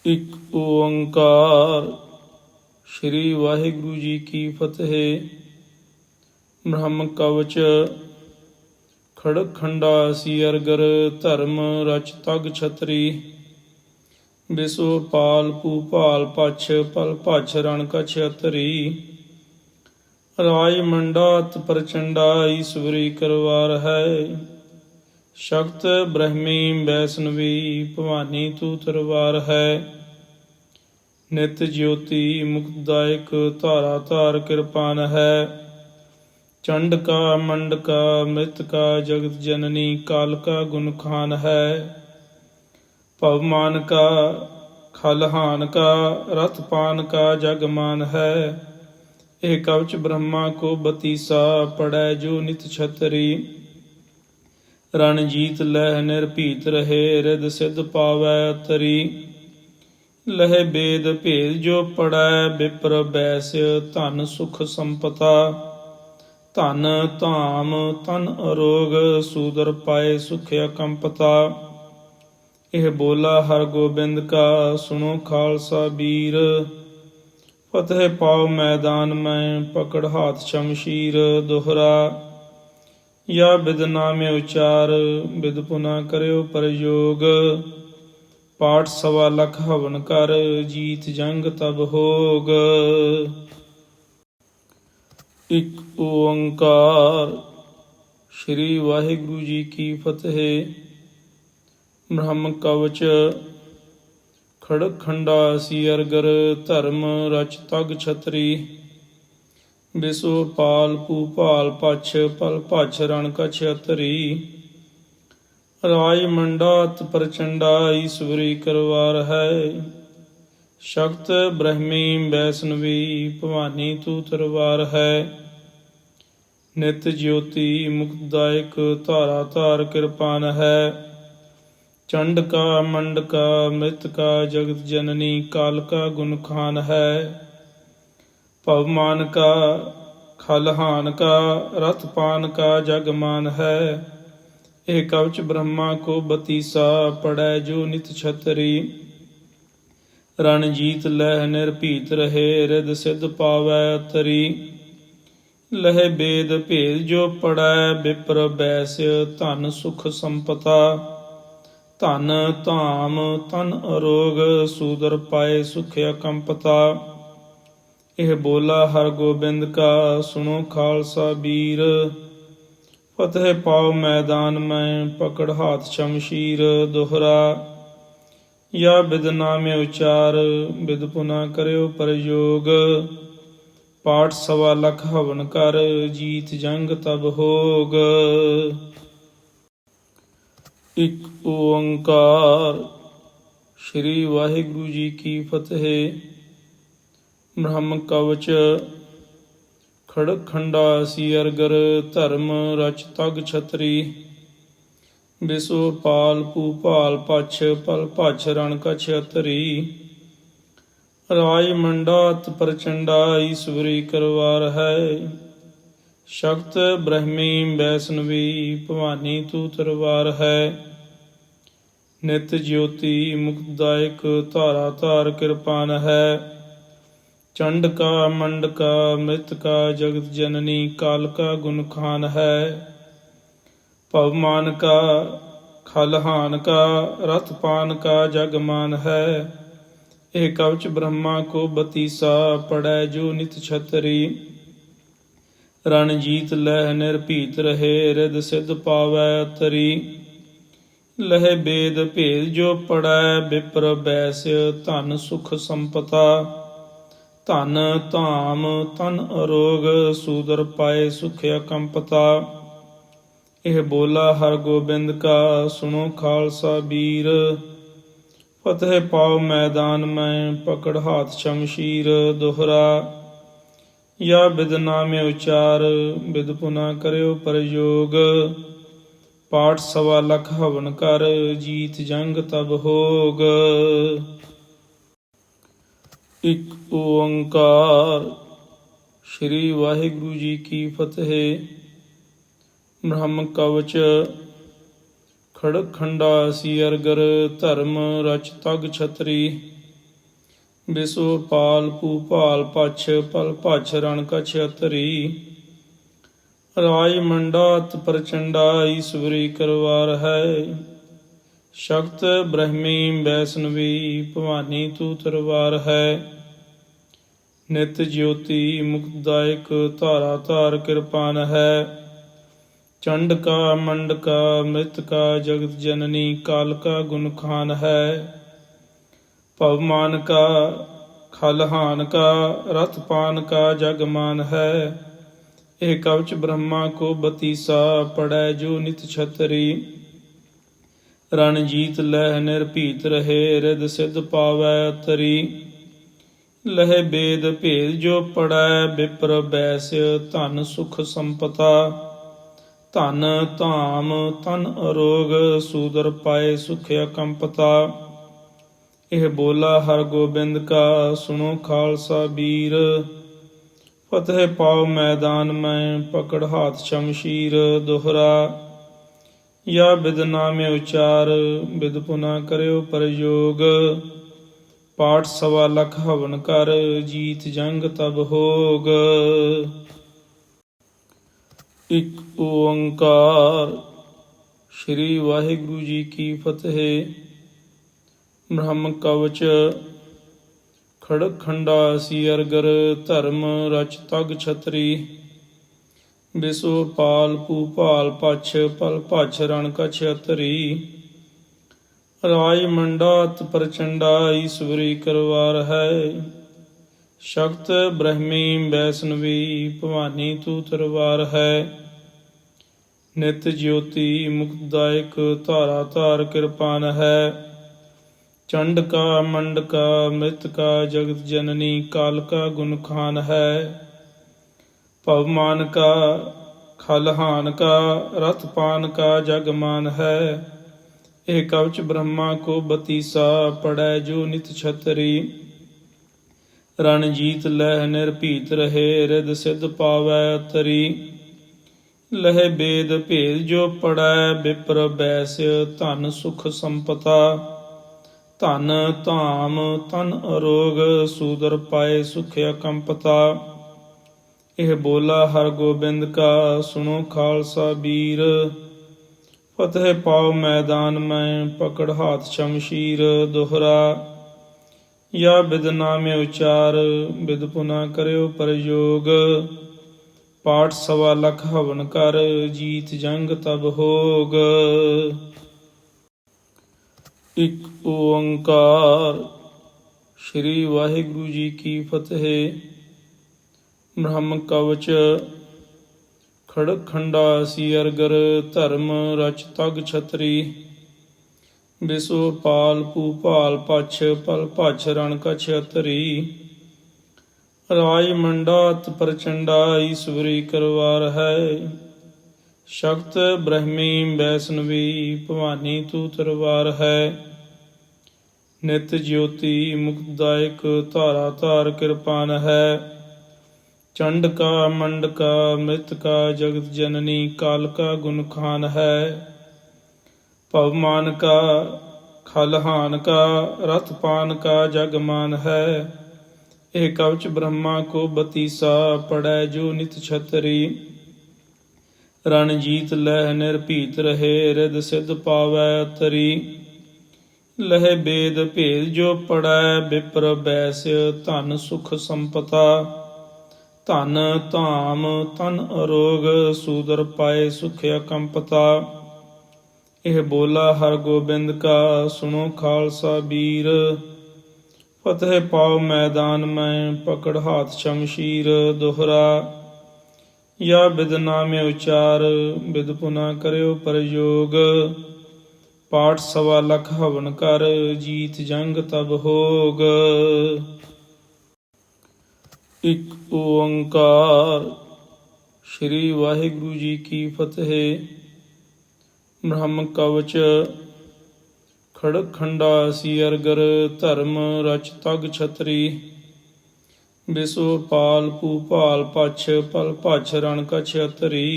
ਇੱਕ ਓੰਕਾਰ। ਸ਼੍ਰੀ ਵਾਹਿਗੁਰੂ ਜੀ ਕੀ ਫਤਿਹ। ਬ੍ਰਹਮ ਕਵਚ ਖੜਗ ਖੰਡਾ ਸੀ ਅਰਗਰ, ਧਰਮ ਰਚ ਤਗ ਛਤਰੀ। ਬਿਸੋ ਪਾਲ ਭੂਪਾਲ ਪਛ, ਪਲ ਭਛ ਰਣ ਕਛ ਅਤਰੀ। ਰਾਜ ਮੰਡਾਤ ਪ੍ਰਚੰਡਾ, ਈਸਵਰੀ ਕਰਵਾਰ ਹੈ। ਸ਼ਕਤ ਬ੍ਰਹਮੀ ਵੈਸ਼ਨਵੀ, ਭਵਾਨੀ ਤੂ ਤਰਵਾਰ ਹੈ। ਨਿਤ ਜਯੋਤੀ ਮੁਕਤਦਾਇਕ, ਧਾਰਾ ਧਾਰ ਕਿਰਪਾਨ ਹੈ। ਚੰਡ ਕਾ ਮੰਡ ਕਾ ਮ੍ਰਿਤ ਕਾ, ਜਗਤ ਜਨਨੀ ਕਾਲ ਕਾ ਗੁਣ ਖਾਨ ਹੈ। ਭਵਮਾਨ ਕਾ ਖਲਹਾਨ ਕਾ, ਰਥ ਪਾਨ ਕਾ ਜਗ ਮਾਨ ਹੈ। ਇਹ ਕਵਚ ਬ੍ਰਹਮਾ ਕੋ ਬਤੀਸਾ, ਪੜੈ ਜੋ ਨਿਤ ਛਤਰੀ। ਰਣ ਜੀਤ ਲਹਿ ਨਿਰਭੀਤ ਰਹੇ, ਰਿਦ ਸਿਧ ਪਾਵੈ ਤਰੀ। ਲਹਿ ਬੇਦ ਭੇਦ ਜੋ ਪੜੈ, ਬਿਪਰ ਬੈਸ ਧਨ ਸੁਖ ਸੰਪਤਾ। ਧਨ ਧਾਮ ਤਨ ਅਰੋਗ, ਸੂਦਰ ਪਾਏ ਸੁਖ ਅਕੰਪਤਾ। ਇਹ ਬੋਲਾ ਹਰ ਗੋਬਿੰਦ ਕਾ, ਸੁਣੋ ਖਾਲਸਾ ਬੀਰ। ਫਤਿਹ ਪਾਉ ਮੈਦਾਨ ਮੈਂ, ਪਕੜ ਹਾਥ ਸ਼ਮਸ਼ੀਰ। ਦੋਹਰਾ ਯਾ ਬਿਦ ਨਾਮੇ ਉਚਾਰ, ਬਿਦ ਪੁਨਾ ਕਰਿਓ ਪ੍ਰਯੋਗ। ਪਾਠ ਸਵਾ ਲਖ ਹਵਨ ਕਰ, ਜੀਤ ਜੰਗ ਤਬ ਹੋਗ। ਇੱਕ ਓੰਕਾਰ। ਸ਼੍ਰੀ ਵਾਹਿਗੁਰੂ ਜੀ ਕੀ ਫਤਿਹ। ਬ੍ਰਹਮ ਕਵਚ ਖੜਗ ਖੰਡਾ ਸੀ ਅਰਗਰ, ਧਰਮ ਰਚ ਤਗ ਛਤਰੀ। ਬਿਸੋ ਪਾਲ ਭੂਪਾਲ ਪਛ, ਪਲ ਭਛ ਰਣ ਕਛ ਅਤਰੀ। ਰਾਜ ਮੰਡਾਤ ਪ੍ਰਚੰਡਾ, ਈਸਵਰੀ ਕਰਵਾਰ ਹੈ। ਸ਼ਕਤ ਬ੍ਰਹਮੀ ਵੈਸ਼ਨਵੀ, ਭਵਾਨੀ ਤੂ ਤਰਵਾਰ ਹੈ। ਨਿਤ ਜਯੋਤੀ ਮੁਕਤਦਾਇਕ, ਧਾਰਾ ਧਾਰ ਕਿਰਪਾਨ ਹੈ। ਚੰਡ ਕਾ ਮੰਡ ਕਾ ਮ੍ਰਿਤ ਕਾ, ਜਗਤ ਜਨਨੀ ਕਾਲ ਕਾ ਗੁਣ ਖਾਨ ਹੈ। ਭਵਮਾਨ ਕਾ ਖਲਹਾਨ ਕਾ, ਰਥ ਪਾਨ ਕਾ ਜਗ ਮਾਨ ਹੈ। ਇਹ ਕਵਚ ਬ੍ਰਹਮਾ ਕੋ ਬਤੀਸਾ, ਪੜੈ ਜੋ ਨਿਤ ਛਤਰੀ। ਰਣ ਜੀਤ ਲਹਿ ਨਿਰਭੀਤ ਰਹੇ, ਰਿਦ ਸਿਧ ਪਾਵੈ ਤਰੀ। ਲਹਿ ਬੇਦ ਭੇਦ ਜੋ ਪੜੈ, ਬਿਪਰ ਬੈਸ ਧਨ ਸੁਖ ਸੰਪਤਾ। ਧਨ ਧਾਮ ਤਨ ਅਰੋਗ, ਸੂਦਰ ਪਾਏ ਸੁਖ ਅਕੰਪਤਾ। ਇਹ ਬੋਲਾ ਹਰ ਗੋਬਿੰਦ ਕਾ, ਸੁਣੋ ਖਾਲਸਾ ਬੀਰ। ਫਤਿਹ ਪਾਉ ਮੈਦਾਨ ਮੈਂ, ਪਕੜ ਹਾਥ ਸ਼ਮਸ਼ੀਰ। ਦੋਹਰਾ ਯਾ ਬਿਦ ਨਾਮੇ ਉਚਾਰ, ਬਿਦ ਪੁਨਾ ਕਰਿਓ ਪ੍ਰਯੋਗ। ਪਾਠ ਸਵਾ ਲਖ ਹਵਨ ਕਰ, ਜੀਤ ਜੰਗ ਤਬ ਹੋਗ। ਇੱਕ ਓੰਕਾਰ। ਸ਼੍ਰੀ ਵਾਹਿਗੁਰੂ ਜੀ ਕੀ ਫਤਿਹ। ਬ੍ਰਹਮ ਕਵਚ ਖੜਗ ਖੰਡਾ ਸੀ ਅਰਗਰ, ਧਰਮ ਰਚ ਤਗ ਛਤਰੀ। ਬਿਸੋ ਪਾਲ ਭੂਪਾਲ ਪਛ, ਪਲ ਭਛ ਰਣ ਕਛ ਅਤਰੀ। ਰਾਜ ਮੰਡਾਤ ਪ੍ਰਚੰਡਾ, ਈਸਵਰੀ ਕਰਵਾਰ ਹੈ। ਸ਼ਕਤ ਬ੍ਰਹਮੀ ਵੈਸ਼ਨਵੀ, ਭਵਾਨੀ ਤੂ ਤਰਵਾਰ ਹੈ। ਨਿਤ ਜਯੋਤੀ ਮੁਕਤਦਾਇਕ, ਧਾਰਾ ਧਾਰ ਕਿਰਪਾਨ ਹੈ। ਚੰਡ ਕਾ ਮੰਡ ਕਾ ਮ੍ਰਿਤ ਕਾ, ਜਗਤ ਜਨਨੀ ਕਾਲ ਕਾ ਗੁਣ ਖਾਨ ਹੈ। ਭਵਮਾਨ ਕਾ ਖਲਹਾਨ ਕਾ, ਰਥ ਪਾਨ ਕਾ ਜਗ ਮਾਨ ਹੈ। ਇਹ ਕਵਚ ਬ੍ਰਹਮਾ ਕੋ ਬਤੀਸਾ, ਪੜੈ ਜੋ ਨਿਤ ਛਤਰੀ। ਰਣ ਜੀਤ ਲਹਿ ਨਿਰਭੀਤ ਰਹੇ, ਰਿਦ ਸਿਧ ਪਾਵੈ ਤਰੀ। ਲਹਿ ਬੇਦ ਭੇਦ ਜੋ ਪੜੈ, ਬਿਪਰ ਬੈਸ ਧਨ ਸੁਖ ਸੰਪਤਾ। ਧਨ ਧਾਮ ਤਨ ਅਰੋਗ, ਸੂਦਰ ਪਾਏ ਸੁਖ ਅਕੰਪਤਾ। ਇਹ ਬੋਲਾ ਹਰ ਗੋਬਿੰਦ ਕਾ, ਸੁਣੋ ਖਾਲਸਾ ਬੀਰ। ਫਤਿਹ ਪਾਉ ਮੈਦਾਨ ਮੈਂ, ਪਕੜ ਹਾਥ ਸ਼ਮਸ਼ੀਰ। ਦੋਹਰਾ ਯਾ ਬਿਦ ਨਾਮੇ ਉਚਾਰ, ਬਿਦ ਪੁਨਾ ਕਰਿਓ ਪ੍ਰਯੋਗ। ਪਾਠ ਸਵਾ ਲਖ ਹਵਨ ਕਰ, ਜੀਤ ਜੰਗ ਤਬ ਹੋਗ। ਇੱਕ ਓੰਕਾਰ। ਸ਼੍ਰੀ ਵਾਹਿਗੁਰੂ ਜੀ ਕੀ ਫਤਿਹ। ਬ੍ਰਹਮ ਕਵਚ ਖੜਗ ਖੰਡਾ ਸੀ ਅਰਗਰ, ਧਰਮ ਰਚ ਤਗ ਛਤਰੀ। ਬਿਸੋ ਪਾਲ ਭੂਪਾਲ ਪਛ ਪਲ ਭਛ ਰਣ ਕਛ ਅਤਰੀ ਰਾਜ ਮੰਡਾਤ ਪ੍ਰਚੰਡਾ ਈਸਵਰੀ ਕਰਵਾਰ ਹੈ ਸ਼ਕਤ ਬ੍ਰਹਮੀ ਵੈਸਨਵੀ ਭਵਾਨੀ ਤੂ ਤਰਵਾਰ ਹੈ ਨਿਤ ਜਯੋਤੀ ਮੁਕਤਦਾਇਕ ਧਾਰਾ ਧਾਰ ਕਿਰਪਾਨ ਹੈ ਚੰਡ ਕਾ ਮੰਡ ਕਾ ਮ੍ਰਿਤ ਕਾ ਜਗਤ ਜਨਨੀ ਕਾਲ ਕਾ ਗੁਣ ਖਾਨ ਹੈ ਭਵਮਾਨ ਕਾ ਖਲਹਾਨ ਕਾ ਰਥ ਪਾਨ ਕਾ ਜਗਮਾਨ ਹੈ ਇਹ ਕਵਚ ਬ੍ਰਹਮਾ ਕੋ ਬਤੀਸਾ ਪੜੈ ਜੋ ਨਿਤ ਛਤਰੀ ਰਣ ਜੀਤ ਲਹਿ ਨਿਰਭੀਤ ਰਹੇ ਰਿਦ ਸਿਧ ਪਾਵੈ ਤਰੀ ਲਹਿ ਬੇਦ ਭੇਦ ਜੋ ਪੜੈ ਬਿਪਰ ਬੈਸ ਧਨ ਸੁਖ ਸੰਪਤਾ ਧਨ ਧਾਮ ਤਨ ਅਰੋਗ ਸੂਦਰ ਪਾਏ ਸੁਖ ਅਕੰਪਤਾ ਇਹ ਬੋਲਾ ਹਰ ਗੋਬਿੰਦ ਕਾ ਸੁਣੋ ਖਾਲਸਾ ਬੀਰ ਫਤਿਹ ਪਾਉ ਮੈਦਾਨ ਮੈਂ ਪਕੜ ਹਾਥ ਸ਼ਮਸ਼ੀਰ ਦੋਹਰਾ ਯਾ ਬਿਦ ਨਾਮੇ ਉਚਾਰ ਬਿਦ ਪੁਨਾ ਕਰਿਓ ਪ੍ਰਯੋਗ ਪਾਠ 1.25 ਹਵਨ ਕਰ ਜੀਤ ਜੰਗ ਤਬ ਹੋਗ। ਇੱਕ ਓੰਕਾਰ ਸ੍ਰੀ ਵਾਹਿਗੁਰੂ ਜੀ ਕੀ ਫਤਿਹ। ਬ੍ਰਹਮ ਕਵਚ ਖੜਕ ਖੰਡਾ ਸੀ ਅਰਗਰ ਧਰਮ ਰਚ ਤਗ ਛਤਰੀ ਬਿਸੋ ਪਾਲ ਭੂਪਾਲ ਪਛ ਪਲ ਭਛ ਰਣ ਕਛ ਅਤਰੀ ਰਾਜ ਮੰਡਾਤ ਪ੍ਰਚੰਡਾ ਈਸਵਰੀ ਕਰਵਾਰ ਹੈ ਸ਼ਕਤ ਬ੍ਰਹਮੀ ਵੈਸਨਵੀ ਭਵਾਨੀ ਤੂ ਤਰਵਾਰ ਹੈ ਨਿਤ ਜਯੋਤੀ ਮੁਕਤਦਾਇਕ ਧਾਰਾ ਧਾਰ ਕਿਰਪਾਨ ਹੈ ਚੰਡ ਕਾ ਮੰਡ ਕਾ ਮ੍ਰਿਤ ਕਾ ਜਗਤ ਜਨਨੀ ਕਾਲ ਕਾ ਗੁਣ ਖਾਨ ਹੈ ਭਵਮਾਨ ਕਾ ਖਲਹਾਨ ਕਾ ਰਥ ਪਾਨ ਕਾ ਜਗਮਾਨ ਹੈ ਇਹ ਕਵਚ ਬ੍ਰਹਮਾ ਕੋ ਬਤੀਸਾ ਪੜੈ ਜੋ ਨਿਤ ਛਤਰੀ ਰਣ ਜੀਤ ਲਹਿ ਨਿਰਭੀਤ ਰਹੇ ਰਿਦ ਸਿਧ ਪਾਵੈ ਤਰੀ ਲਹਿ ਬੇਦ ਭੇਦ ਜੋ ਪੜੈ ਬਿਪਰ ਬੈਸ ਧਨ ਸੁਖ ਸੰਪਤਾ ਧਨ ਧਾਮ ਤਨ ਅਰੋਗ ਸੂਦਰ ਪਾਏ ਸੁਖ ਅਕੰਪਤਾ ਇਹ ਬੋਲਾ ਹਰ ਗੋਬਿੰਦ ਕਾ ਸੁਣੋ ਖਾਲਸਾ ਬੀਰ ਫਤਿਹ ਪਾਉ ਮੈਦਾਨ ਮੈਂ ਪਕੜ ਹਾਥ ਸ਼ਮਸ਼ੀਰ ਦੋਹਰਾ ਯਾ ਬਿਦ ਨਾਮੇ ਉਚਾਰ ਬਿਦ ਪੁਨਾ ਕਰਿਓ ਪ੍ਰਯੋਗ ਪਾਠ 1.25 ਹਵਨ ਕਰ ਜੀਤ ਜੰਗ ਤਬ ਹੋਗ। ਇੱਕ ਓੰਕਾਰ ਸ੍ਰੀ ਵਾਹਿਗੁਰੂ ਜੀ ਕੀ ਫਤਿਹ। ਬ੍ਰਹਮ ਕਵਚ ਖੜਕ ਖੰਡਾ ਸੀ ਅਰਗਰ ਧਰਮ ਰਚ ਤਗ ਛਤਰੀ ਬਿਸੋ ਪਾਲ ਭੂਪਾਲ ਪਛ ਪਲ ਭਛ ਰਣ ਕਛ ਅਤਰੀ ਰਾਜ ਮੰਡਾਤ ਪ੍ਰਚੰਡਾ ਈਸਵਰੀ ਕਰਵਾਰ ਹੈ ਸ਼ਕਤ ਬ੍ਰਹਮੀ ਵੈਸਨਵੀ ਭਵਾਨੀ ਤੂ ਤਰਵਾਰ ਹੈ ਨਿਤ ਜਯੋਤੀ ਮੁਕਤਦਾਇਕ ਧਾਰਾ ਧਾਰ ਕਿਰਪਾਨ ਹੈ ਚੰਡ ਕਾ ਮੰਡ ਕਾ ਮ੍ਰਿਤ ਕਾ ਜਗਤ ਜਨਨੀ ਕਾਲ ਕਾ ਗੁਣ ਖਾਨ ਹੈ ਭਵਮਾਨ ਕਾ ਖਲਹਾਨ ਕਾ ਰਥ ਪਾਨ ਕਾ ਜਗਮਾਨ ਹੈ ਇਹ ਕਵਚ ਬ੍ਰਹਮਾ ਕੋ ਬਤੀਸਾ ਪੜੈ ਜੋ ਨਿਤ ਛਤਰੀ ਰਣ ਜੀਤ ਲਹਿ ਨਿਰਭੀਤ ਰਹੇ ਰਿਦ ਸਿਧ ਪਾਵੈ ਤਰੀ ਲਹਿ ਬੇਦ ਭੇਦ ਜੋ ਪੜੈ ਬਿਪਰ ਬੈਸ ਧਨ ਸੁਖ ਸੰਪਤਾ ਧਨ ਧਾਮ ਤਨ ਅਰੋਗ ਸੂਦਰ ਪਾਏ ਸੁਖ ਅਕੰਪਤਾ ਇਹ ਬੋਲਾ ਹਰ ਗੋਬਿੰਦ ਕਾ ਸੁਣੋ ਖਾਲਸਾ ਬੀਰ ਫਤਿਹ ਪਾਉ ਮੈਦਾਨ ਮੈਂ ਪਕੜ ਹਾਥ ਸ਼ਮਸ਼ੀਰ ਦੋਹਰਾ ਯਾ ਬਿਦ ਨਾਮੇ ਉਚਾਰ ਬਿਦ ਪੁਨਾ ਕਰਿਓ ਪ੍ਰਯੋਗ ਪਾਠ 1.25 ਹਵਨ ਕਰ ਜੀਤ ਜੰਗ ਤਬ ਹੋਗ। ਇੱਕ ਓੰਕਾਰ ਸ੍ਰੀ ਵਾਹਿਗੁਰੂ ਜੀ ਕੀ ਫਤਿਹ। ਬ੍ਰਹਮ ਕਵਚ ਖੜਕ ਖੰਡਾ ਸੀ ਅਰਗਰ ਧਰਮ ਰਚ ਤਗ ਛਤਰੀ ਬਿਸੋ ਪਾਲ ਭੂਪਾਲ ਪਛ ਪਲ ਭਛ ਰਣ ਕਛ ਅਤਰੀ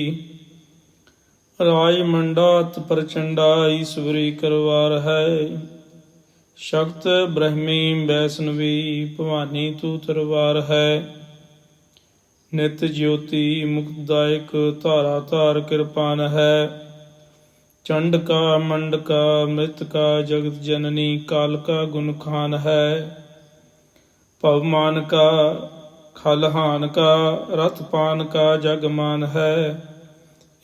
ਰਾਜ ਮੰਡਾਤ ਪ੍ਰਚੰਡਾ ਈਸਵਰੀ ਕਰਵਾਰ ਹੈ ਸ਼ਕਤ ਬ੍ਰਹਮੀ ਵੈਸ਼ਨਵੀ ਭਵਾਨੀ ਤੂ ਤਰਵਾਰ ਹੈ। ਨਿਤ ਜਯੋਤੀ ਮੁਕਤਦਾਇਕ ਧਾਰਾ ਧਾਰ ਕਿਰਪਾਨ ਹੈ। ਚੰਡਕਾ ਮੰਡਕਾ ਮ੍ਰਿਤਕਾ ਜਗਤ ਜਨਨੀ ਕਾਲਕਾ ਗੁਣ ਖਾਨ ਹੈ। ਭਵਮਾਨ ਕਾ ਖਲਹਾਨ ਕਾ ਰਥ ਪਾਨ ਕਾ ਜਗਮਾਨ ਹੈ।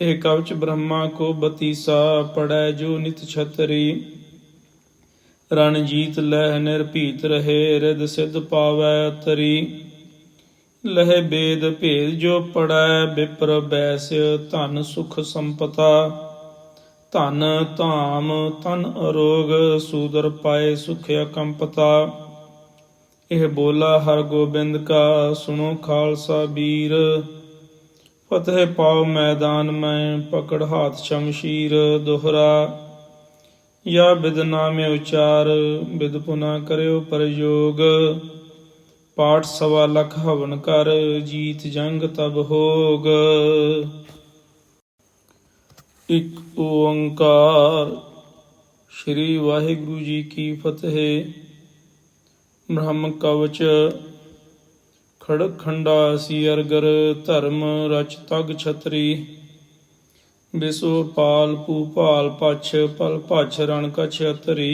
ਇਹ ਕਵਚ ਬ੍ਰਹਮਾ ਕੋ ਬਤੀਸਾ ਪੜੈ ਜੋ ਨਿਤ ਛਤਰੀ। ਰਣਜੀਤ ਲਹਿ ਨਿਰਭੀਤ ਰਹੇ ਰਿਦ ਸਿਧ ਪਾਵੈ ਤਰੀ। ਲਹਿ ਬੇਦ ਭੇਦ ਜੋ ਪੜੈ ਬਿਪਰ ਬੈਸ ਧਨ ਸੁਖ ਸੰਪਤਾ। ਧਨ ਧਾਮ ਤਨ ਅਰੋਗ ਸੂਦਰ ਪਾਏ ਸੁਖ ਅਕੰਪਤਾ। ਇਹ ਬੋਲਾ ਹਰ ਗੋਬਿੰਦ ਕਾ ਸੁਣੋ ਖਾਲਸਾ ਵੀਰ। ਫਤਿਹ ਪਾਉ ਮੈਦਾਨ ਮੈਂ ਪਕੜ ਹਾਥ ਸ਼ਮਸ਼ੀਰ। ਦੋਹਰਾ ਯਾ ਬਿਦ ਨਾਮੇ ਉਚਾਰ ਬਿਦ ਪੁਨਾ ਕਰਿਓ ਪ੍ਰਯੋਗ। ਪਾਠ 1.25 ਲੱਖ ਹਵਨ ਕਰ ਜੀਤ ਜੰਗ ਤਬ ਹੋਗ। ਇੱਕ ਓੰਕਾਰ। ਸ੍ਰੀ ਵਾਹਿਗੁਰੂ ਜੀ ਕੀ ਫਤਿਹ। ਬ੍ਰਹਮ ਕਵਚ ਖੜਗ ਖੰਡਾ ਸੀ ਅਰਗਰ ਧਰਮ ਰਚ ਤਗ ਛਤਰੀ। ਬਿਸੋ ਪਾਲ ਭੂਪਾਲ ਪਛ ਪਲ ਭਛ ਰਣ ਕਛ ਅਤਰੀ।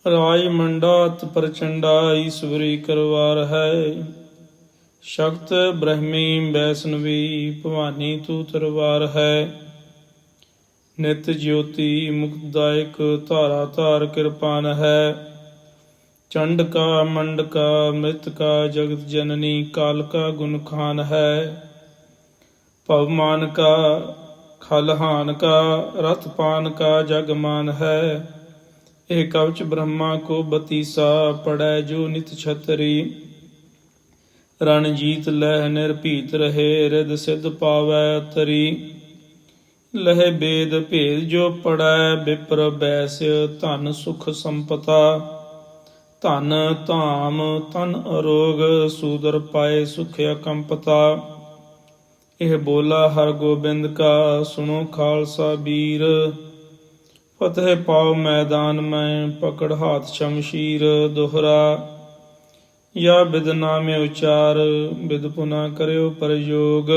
ਰਾਜ ਮੰਡਾਤ ਪ੍ਰਚੰਡਾ ਈਸਵਰੀ ਕਰਵਾਰ ਹੈ। ਸ਼ਕਤ ਬ੍ਰਹਮੀ ਵੈਸ਼ਨਵੀ ਭਵਾਨੀ ਤੂ ਤਰਵਾਰ ਹੈ। ਨਿਤ ਜਯੋਤੀ ਮੁਕਤਦਾਇਕ ਧਾਰਾ ਧਾਰ ਕਿਰਪਾਨ ਹੈ। ਚੰਡਕਾ ਮੰਡਕਾ ਮ੍ਰਿਤਕਾ ਜਗਤ ਜਨਨੀ ਕਾਲਕਾ ਗੁਣ ਖਾਨ ਹੈ। ਭਵਮਾਨ ਕਾ ਖਲਹਾਨ ਕਾ ਰਥ ਪਾਨ ਕਾ ਜਗਮਾਨ ਹੈ। ਇਹ ਕਵਚ ਬ੍ਰਹਮਾ ਕੋ ਬਤੀਸਾ ਪੜੈ ਜੋ ਨਿਤ ਛਤਰੀ। ਰਣਜੀਤ ਲਹਿ ਨਿਰਭੀਤ ਰਹੇ ਰਿਦ ਸਿਧ ਪਾਵੈ ਤਰੀ। ਲਹਿ ਬੇਦ ਭੇਦ ਜੋ ਪੜੈ ਬਿਪਰ ਬੈਸ ਧਨ ਸੁਖ ਸੰਪਤਾ। ਧਨ ਧਾਮ ਤਨ ਅਰੋਗ ਸੂਦਰ ਪਾਏ ਸੁਖ ਅਕੰਪਤਾ। ਇਹ ਬੋਲਾ ਹਰ ਗੋਬਿੰਦ ਕਾ ਸੁਣੋ ਖਾਲਸਾ ਵੀਰ। ਫਤਿਹ ਪਾਉ ਮੈਦਾਨ ਮੈਂ ਪਕੜ ਹਾਥ ਸ਼ਮਸ਼ੀਰ। ਦੋਹਰਾ ਯਾ ਬਿਦ ਨਾਮੇ ਉਚਾਰ ਬਿਦ ਪੁਨਾ ਕਰਿਓ ਪ੍ਰਯੋਗ।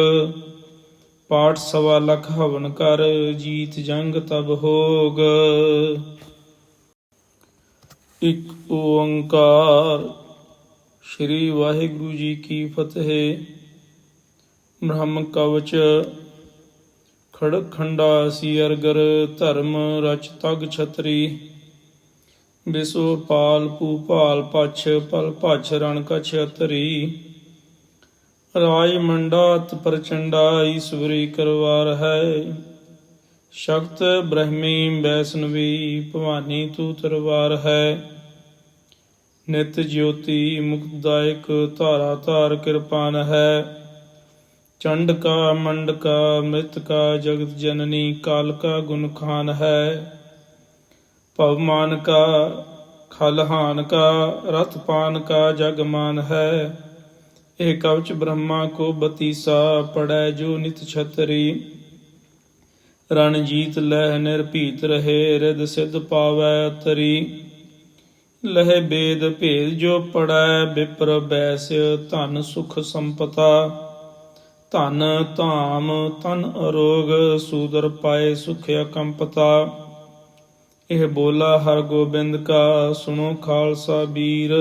ਪਾਠ 1.25 ਲੱਖ ਹਵਨ ਕਰ ਜੀਤ ਜੰਗ ਤਬ ਹੋਗ। ਇੱਕ ਓੰਕਾਰ। ਸ੍ਰੀ ਵਾਹਿਗੁਰੂ ਜੀ ਕੀ ਫਤਿਹ। ਬ੍ਰਹਮ ਕਵਚ ਖੜਗ ਖੰਡਾ ਸੀ ਅਰਗਰ ਧਰਮ ਰਚ ਤਗ ਛਤਰੀ। ਬਿਸੋ ਪਾਲ ਭੂਪਾਲ ਪਛ ਪਲ ਭਛ ਰਣ ਕਛ ਅਤਰੀ। ਰਾਜ ਮੰਡਾਤ ਪ੍ਰਚੰਡਾ ਈਸਵਰੀ ਕਰਵਾਰ ਹੈ। ਸ਼ਕਤ ਬ੍ਰਹਮੀ ਵੈਸ਼ਨਵੀ ਭਵਾਨੀ ਤੂ ਤਰਵਾਰ ਹੈ। ਨਿਤ ਜਯੋਤੀ ਮੁਕਤਦਾਇਕ ਧਾਰਾ ਧਾਰ ਕਿਰਪਾਨ ਹੈ। ਚੰਡਕਾ ਮੰਡਕਾ ਮ੍ਰਿਤਕਾ ਜਗਤ ਜਨਨੀ ਕਾਲਕਾ ਗੁਣ ਖਾਨ ਹੈ। ਭਵਮਾਨ ਕਾ ਖਲਹਾਨ ਕਾ ਰਥ ਪਾਨ ਕਾ ਜਗਮਾਨ ਹੈ। ਇਹ ਕਵਚ ਬ੍ਰਹਮਾ ਕੋ ਬਤੀਸਾ ਪੜੈ ਜੋ ਨਿਤ ਛਤਰੀ। ਰਣਜੀਤ ਲਹਿ ਨਿਰਭੀਤ ਰਹੇ ਰਿਦ ਸਿਧ ਪਾਵੈ ਤਰੀ। ਲਹਿ ਬੇਦ ਭੇਦ ਜੋ ਪੜੈ ਬਿਪਰ ਬੈਸ ਧਨ ਸੁਖ ਸੰਪਤਾ। ਧਨ ਧਾਮ ਤਨ ਅਰੋਗ ਸੂਦਰ ਪਾਏ ਸੁਖ ਅਕੰਪਤਾ। ਇਹ ਬੋਲਾ ਹਰ ਗੋਬਿੰਦ ਕਾ ਸੁਣੋ ਖਾਲਸਾ ਵੀਰ।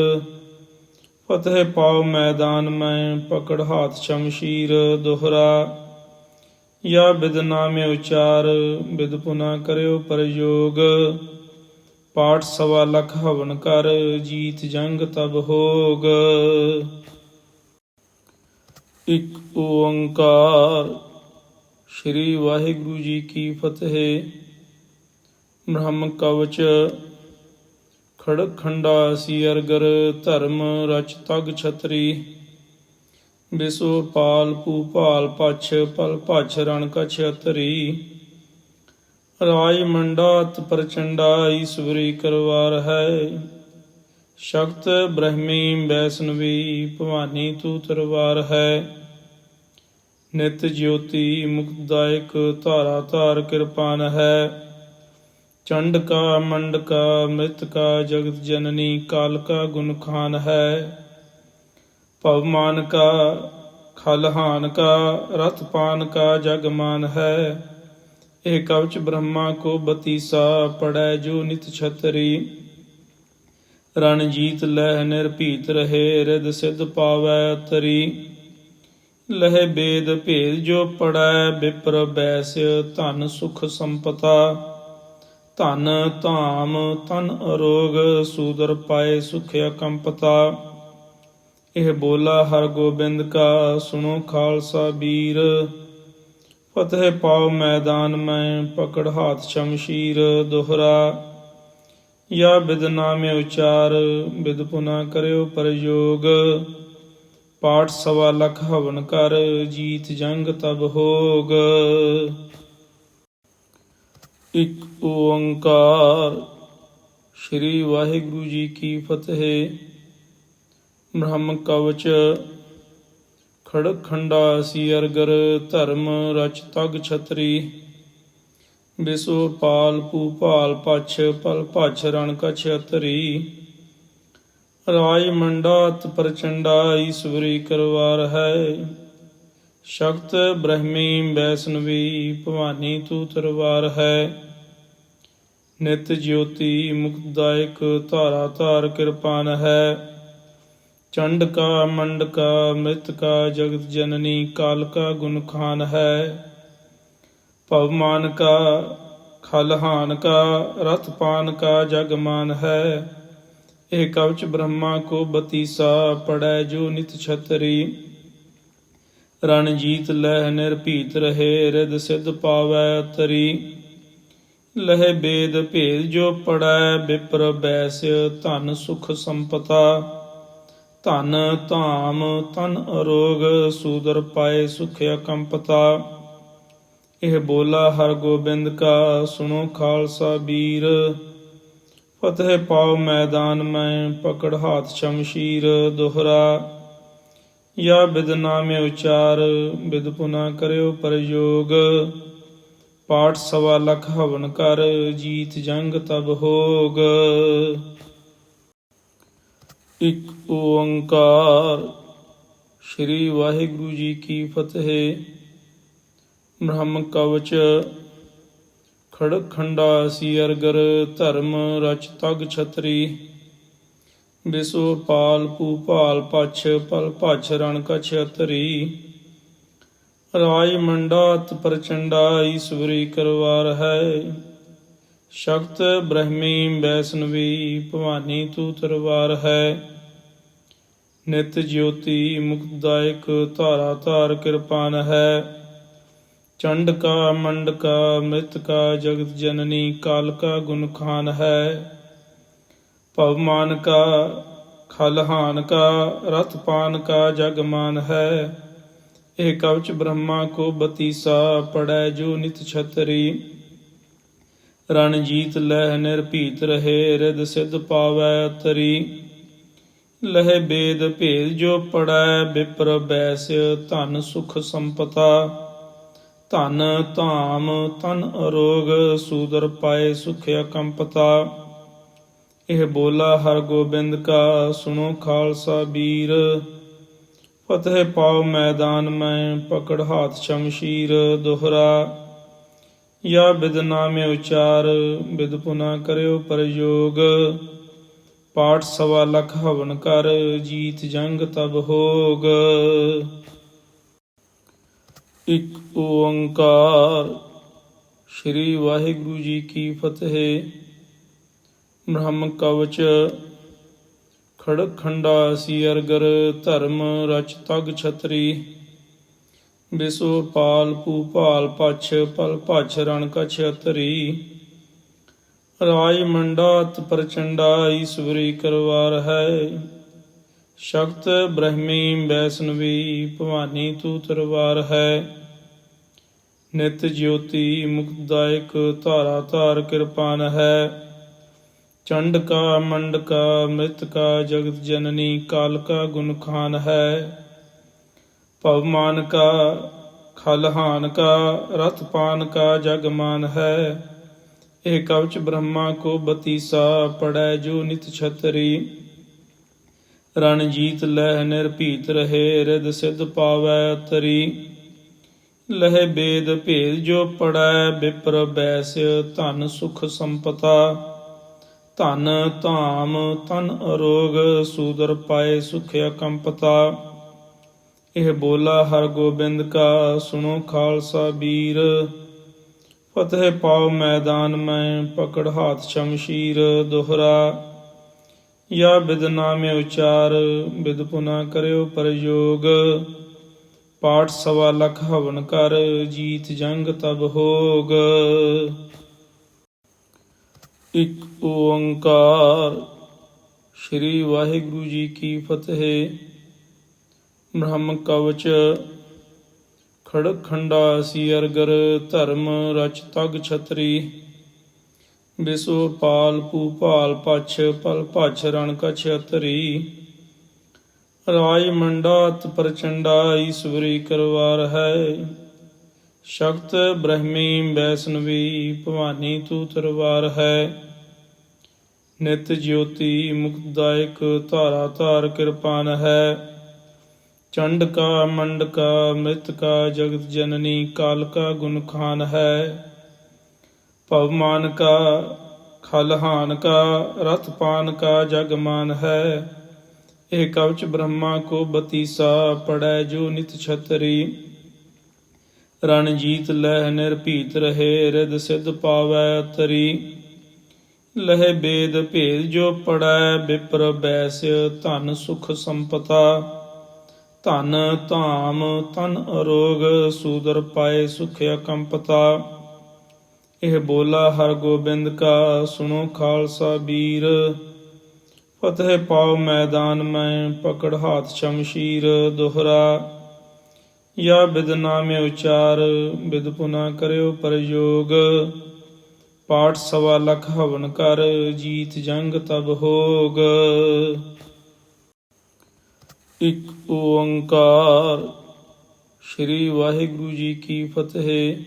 ਫਤਿਹ ਪਾਉ ਮੈਦਾਨ ਮੈਂ ਪਕੜ ਹਾਥ ਸ਼ਮਸ਼ੀਰ। ਦੋਹਰਾ ਯਾ ਬਿਦ ਨਾਮੇ ਉਚਾਰ ਬਿਦ ਪੁਨਾ ਕਰਿਓ ਪ੍ਰਯੋਗ। ਪਾਠ 1.25 ਲੱਖ ਹਵਨ ਕਰ ਜੀਤ ਜੰਗ ਤਬ ਹੋਗ। ਇੱਕ ਓੰਕਾਰ। ਸ੍ਰੀ ਵਾਹਿਗੁਰੂ ਜੀ ਕੀ ਫਤਿਹ। ਬ੍ਰਹਮ ਕਵਚ ਖੜਗ ਖੰਡਾ ਸੀ ਅਰਗਰ ਧਰਮ ਰਚ ਤਗ ਛਤਰੀ। ਬਿਸੋ ਪਾਲ ਭੂਪਾਲ ਪਛ ਪਲ ਭਛ ਰਣ ਕਛ ਅਤਰੀ। ਰਾਜ ਮੰਡਾਤ ਪ੍ਰਚੰਡਾ ਈਸਵਰੀ ਕਰਵਾਰ ਹੈ। ਸ਼ਕਤ ਬ੍ਰਹਮੀ ਵੈਸ਼ਨਵੀ ਭਵਾਨੀ ਤੂ ਤਰਵਾਰ ਹੈ। ਨਿਤ ਜਯੋਤੀ ਮੁਕਤਦਾਇਕ ਧਾਰਾ ਧਾਰ ਕਿਰਪਾਨ ਹੈ। चंड का मंड का मृत का जगत जननी काल का गुण खान है। पवमान का खलहान का रथ पान का जगमान है। ए कवच ब्रह्मा को बतीसा पड़ै जो नित छतरी। रणजीत लह निर्भीत रहे रिद सिद्ध पावै तरी। लह बेद भेद जो पड़ै विप्र बैस्य धन सुख संपता। ਧਨ ਧਾਮ ਤਨ ਅਰੋਗ ਸੂਦਰ ਪਾਏ ਸੁਖ ਅਕੰਪਤਾ। ਇਹ ਬੋਲਾ ਹਰ ਗੋਬਿੰਦ ਕਾ ਸੁਣੋ ਖਾਲਸਾ ਵੀਰ। ਫਤਿਹ ਪਾਓ ਮੈਦਾਨ ਮੈਂ ਪਕੜ ਹਾਥ ਸ਼ਮਸ਼ੀਰ। ਦੋਹਰਾ ਯਾ ਬਿਦ ਨਾਮੇ ਉਚਾਰ ਬਿਦ ਪੁਨਾ ਕਰਿਓ ਪ੍ਰਯੋਗ। ਪਾਠ 1.25 ਲੱਖ ਹਵਨ ਕਰ ਜੀਤ ਜੰਗ ਤਬ ਹੋਗ। ਇੱਕ ਓੰਕਾਰ। ਸ੍ਰੀ ਵਾਹਿਗੁਰੂ ਜੀ ਕੀ ਫਤਿਹ। ਬ੍ਰਹਮ ਕਵਚ ਖੜਗ ਖੰਡਾ ਸੀ ਅਰਗਰ ਧਰਮ ਰਚ ਤਗ ਛਤਰੀ। ਬਿਸੋ ਪਾਲ ਭੂਪਾਲ ਪਛ ਪਲ ਭਛ ਰਣ ਕਛ ਅਤਰੀ। ਰਾਜ ਮੰਡਾਤ ਪ੍ਰਚੰਡਾ ਈਸਵਰੀ ਕਰਵਾਰ ਹੈ। ਸ਼ਕਤ ਬ੍ਰਹਮੀ ਵੈਸਨਵੀ ਭਵਾਨੀ ਤੂ ਤਰਵਾਰ ਹੈ। ਨਿਤ ਜਯੋਤੀ ਮੁਕਤਦਾਇਕ ਧਾਰਾ ਧਾਰ ਕਿਰਪਾਨ ਹੈ। ਚੰਡ ਕਾ ਮੰਡ ਕਾ ਮ੍ਰਿਤ ਕਾ ਜਗਤ ਜਨਨੀ ਕਾਲ ਕਾ ਗੁਣ ਖਾਨ ਹੈ। ਪਵਮਾਨ ਕਾ ਖਲਹਾਨ ਕਾ ਰਥ ਪਾਨ ਕਾ ਜਗਮਾਨ ਹੈ। ਇਹ ਕਵਚ ਬ੍ਰਹਮਾ ਕੋ ਬਤੀਸਾ ਪੜੈ ਜੋ ਨਿਤ ਛਤਰੀ। रणजीत लह निर्भीत रहे रिद सिद्ध पावै तरी। लह बेद भेद जो पड़ै विप्र बैस्य धन सुख संपता। धन धाम तन अरोग सूदर पाए सुख अकंपता। ਇਹ ਬੋਲਾ ਹਰ ਗੋਬਿੰਦ ਕਾ ਸੁਣੋ ਖਾਲਸਾ ਵੀਰ। ਫਤਿਹ ਪਾਓ ਮੈਦਾਨ ਮੈਂ ਪਕੜ ਹਾਥ ਸ਼ਮਸ਼ੀਰ। ਦੋਹਰਾ या बिद नामे उचार बिद पुना करियो प्रयोग। पाठ 1.25 ਲੱਖ हवन कर जीत जंग तब होग। ਇੱਕ ਓੰਕਾਰ। ਸ੍ਰੀ ਵਾਹਿਗੁਰੂ ਜੀ ਕੀ ਫਤਿਹ। ਬ੍ਰਹਮ ਕਵਚ ਖੜਗ ਖੰਡਾ ਸੀ ਅਰਗਰ ਧਰਮ ਰਚ ਤਗ ਛਤਰੀ। ਬਿਸੋ ਪਾਲ ਭੂਪਾਲ ਪਛ ਪਲ ਭਛ ਰਣ ਕਛ ਅਤਰੀ। ਰਾਜ ਮੰਡਾਤ ਪ੍ਰਚੰਡਾ ਈਸਵਰੀ ਕਰਵਾਰ ਹੈ। ਸ਼ਕਤ ਬ੍ਰਹਮੀ ਵੈਸਨਵੀ ਭਵਾਨੀ ਤੂ ਤਰਵਾਰ ਹੈ। ਨਿਤ ਜਯੋਤੀ ਮੁਕਤਦਾਇਕ ਧਾਰਾ ਧਾਰ ਕਿਰਪਾਨ ਹੈ। ਚੰਡ ਕਾ ਮੰਡ ਕਾ ਮ੍ਰਿਤ ਕਾ ਜਗਤ ਜਨਨੀ ਕਾਲ ਕਾ ਗੁਣ ਖਾਨ ਹੈ। पवमान का खलहान का रथ पान का जगमान है। ਇਹ ਕਵਚ ਬ੍ਰਹਮਾ ਕੋ ਬਤੀਸਾ ਪੜੈ ਜੋ ਨਿਤ ਛਤਰੀ। ਰਣਜੀਤ ਲਹਿ ਨਿਰਭੀਤ ਰਹੇ ਰਿਦ ਸਿੱਧ ਪਾਵੈ ਤਰੀ। ਲਹਿ ਬੇਦ ਭੇਦ ਜੋ ਪੜੈ ਵਿਪਰ ਬੈस्य ਧਨ ਸੁਖ ਸੰਪਤਾ। ਧਨ ਧਾਮ ਤਨ ਅਰੋਗ ਸੂਦਰ ਪਾਏ ਸੁਖ ਅਕੰਪਤਾ। ਇਹ ਬੋਲਾ ਹਰ ਗੋਬਿੰਦ ਕਾ ਸੁਣੋ ਖਾਲਸਾ ਵੀਰ। ਫਤਿਹ ਪਾਓ ਮੈਦਾਨ ਮੈਂ ਪਕੜ ਹਾਥ ਸ਼ਮਸ਼ੀਰ। ਦੋਹਰਾ ਯਾ ਬਿਦ ਨਾਮੇ ਉਚਾਰ ਬਿਦ ਪੁਨਾ ਕਰਿਓ ਪ੍ਰਯੋਗ। ਪਾਠ 1.25 ਲੱਖ ਹਵਨ ਕਰ ਜੀਤ ਜੰਗ ਤਬ ਹੋਗ। ਇੱਕ ਓੰਕਾਰ। ਸ੍ਰੀ ਵਾਹਿਗੁਰੂ ਜੀ ਕੀ ਫਤਿਹ। ਬ੍ਰਹਮ ਕਵਚ ਖੜਗ ਖੰਡਾ ਸੀ ਅਰਗਰ ਧਰਮ ਰਚ ਤਗ ਛਤਰੀ। ਬਿਸੋ ਪਾਲ ਭੂਪਾਲ ਪਛ ਪਲ ਭਛ ਰਣ ਕਛ ਅਤਰੀ। ਰਾਜ ਮੰਡਾਤ ਪ੍ਰਚੰਡਾ ਈਸਵਰੀ ਕਰਵਾਰ ਹੈ। ਸ਼ਕਤ ਬ੍ਰਹਮੀ ਵੈਸਨਵੀ ਭਵਾਨੀ ਤੂ ਤਰਵਾਰ ਹੈ। ਨਿਤ ਜਯੋਤੀ ਮੁਕਤਦਾਇਕ ਧਾਰਾ ਧਾਰ ਕਿਰਪਾਨ ਹੈ। चंड का मंड का मृत का जगत जननी काल का गुण खान है। पवमान का खलहान का रथ पान का जगमान है। ਇਹ ਕਵਚ ਬ੍ਰਹਮਾ ਕੋ ਬਤੀਸਾ, ਪੜੈ ਜੋ ਨਿਤ ਛਤਰੀ। ਰਣਜੀਤ ਲਹਿ ਨਿਰਭੀਤ ਰਹੇ, ਰਿਦ ਸਿਧ ਪਾਵੈ ਤਰੀ। ਲਹਿ ਬੇਦ ਭੇਦ ਜੋ ਪੜੈ, ਬਿਪਰ ਬੈਸ ਧਨ ਸੁਖ ਸੰਪਤਾ। ਧਨ ਧਾਮ ਤਨ ਅਰੋਗ, ਸੂਦਰ ਪਾਏ ਸੁਖ ਅਕੰਪਤਾ। ਇਹ ਬੋਲਾ ਹਰ ਗੋਬਿੰਦ ਕਾ, ਸੁਣੋ ਖਾਲਸਾ ਬੀਰ। ਫਤਿਹ ਪਾਉ ਮੈਦਾਨ ਮੈਂ, ਪਕੜ ਹਾਥ ਸ਼ਮਸ਼ੀਰ। ਦੋਹਰਾ ਯਾ ਬਿਦ ਨਾਮੇ ਉਚਾਰ, ਬਿਦ ਪੁਨਾ ਕਰਿਓ ਪ੍ਰਯੋਗ। ਪਾਠ 1.25 ਲੱਖ ਹਵਨ ਕਰ, ਜੀਤ ਜੰਗ ਤਬ ਹੋਗ। ਇੱਕ ਓੰਕਾਰ। ਸ੍ਰੀ ਵਾਹਿਗੁਰੂ ਜੀ ਕੀ ਫਤਿਹ। ਬ੍ਰਹਮ ਕਵਚ ਖੜਗ ਖੰਡਾ ਸੀ ਅਰਗਰ, ਧਰਮ ਰਚ ਤਗ ਛਤਰੀ। ਬਿਸੋ ਪਾਲ ਭੂਪਾਲ ਪਛ, ਪਲ ਭਛ ਰਣ ਕਛ ਅਤਰੀ। ਰਾਜ ਮੰਡਾਤ ਪ੍ਰਚੰਡਾ, ਈਸਵਰੀ ਕਰਵਾਰ ਹੈ। ਸ਼ਕਤ ਬ੍ਰਹਮੀ ਵੈਸਨਵੀ, ਭਵਾਨੀ ਤੂ ਤਰਵਾਰ ਹੈ। ਨਿਤ ਜਯੋਤੀ ਮੁਕਤਦਾਇਕ, ਧਾਰਾ ਧਾਰ ਕਿਰਪਾਨ ਹੈ। ਚੰਡ ਕਾ ਮੰਡ ਕਾ ਮ੍ਰਿਤ ਕਾ, ਜਗਤ ਜਨਨੀ ਕਾਲ ਕਾ ਗੁਣ ਖਾਨ ਹੈ। ਭਵਮਾਨ ਕਾ ਖਲਹਾਨ ਕਾ, ਰਥ ਪਾਨ ਕਾ ਜਗ ਮਾਨ ਹੈ। ਇਹ ਕਵਚ ਬ੍ਰਹਮਾ ਕੋ ਬਤੀਸਾ, ਪੜੈ ਜੋ ਨਿਤ ਛਤਰੀ। ਰਣਜੀਤ ਲਹਿ ਨਿਰਭੀਤ ਰਹੇ, ਰਿਦ ਸਿਧ ਪਾਵੈ ਤਰੀ। ਲਹਿ ਬੇਦ ਭੇਦ ਜੋ ਪੜੈ, ਬਿਪਰ ਬੈਸ ਧਨ ਸੁਖ ਸੰਪਤਾ। ਧਨ ਧਾਮ ਤਨ ਅਰੋਗ, ਸੂਦਰ ਪਾਏ ਸੁਖ ਅਕੰਪਤਾ। ਇਹ ਬੋਲਾ ਹਰ ਗੋਬਿੰਦ ਕਾ, ਸੁਣੋ ਖਾਲਸਾ ਬੀਰ। ਫਤਿਹ ਪਾਉ ਮੈਦਾਨ ਮੈਂ, ਪਕੜ ਹਾਥ ਸ਼ਮਸ਼ੀਰ। ਦੋਹਰਾ ਯਾ ਬਿਦ ਨਾਮੇ ਉਚਾਰ, ਬਿਦ ਪੁਨਾ ਕਰਿਓ ਪ੍ਰਯੋਗ। ਪਾਠ 1.25 ਲੱਖ ਹਵਨ ਕਰ, ਜੀਤ ਜੰਗ ਤਬ ਹੋਗ। ਇੱਕ ਓੰਕਾਰ। ਸ੍ਰੀ ਵਾਹਿਗੁਰੂ ਜੀ ਕੀ ਫਤਿਹ।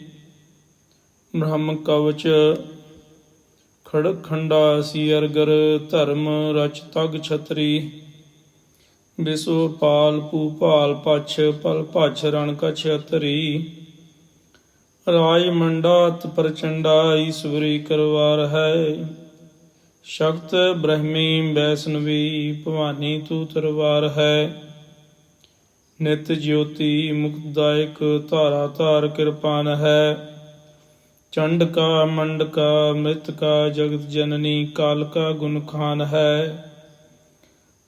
ਬ੍ਰਹਮ ਕਵਚ ਖੜਗ ਖੰਡਾ ਸੀ ਅਰਗਰ, ਧਰਮ ਰਚ ਤਗ ਛਤਰੀ। ਬਿਸੋ ਪਾਲ ਭੂਪਾਲ ਪਛ, ਪਲ ਭਛ ਰਣ ਕਛ ਅਤਰੀ। ਰਾਜ ਮੰਡਾਤ ਪ੍ਰਚੰਡਾ, ਈਸਵਰੀ ਕਰਵਾਰ ਹੈ। ਸ਼ਕਤ ਬ੍ਰਹਮੀ ਵੈਸਨਵੀ, ਭਵਾਨੀ ਤੂ ਤਰਵਾਰ ਹੈ। ਨਿਤ ਜਯੋਤੀ ਮੁਕਤਦਾਇਕ, ਧਾਰਾ ਧਾਰ ਕਿਰਪਾਨ ਹੈ। ਚੰਡ ਕਾ ਮੰਡ ਕਾ ਮ੍ਰਿਤ ਕਾ, ਜਗਤ ਜਨਨੀ ਕਾਲ ਕਾ ਗੁਣ ਖਾਨ ਹੈ।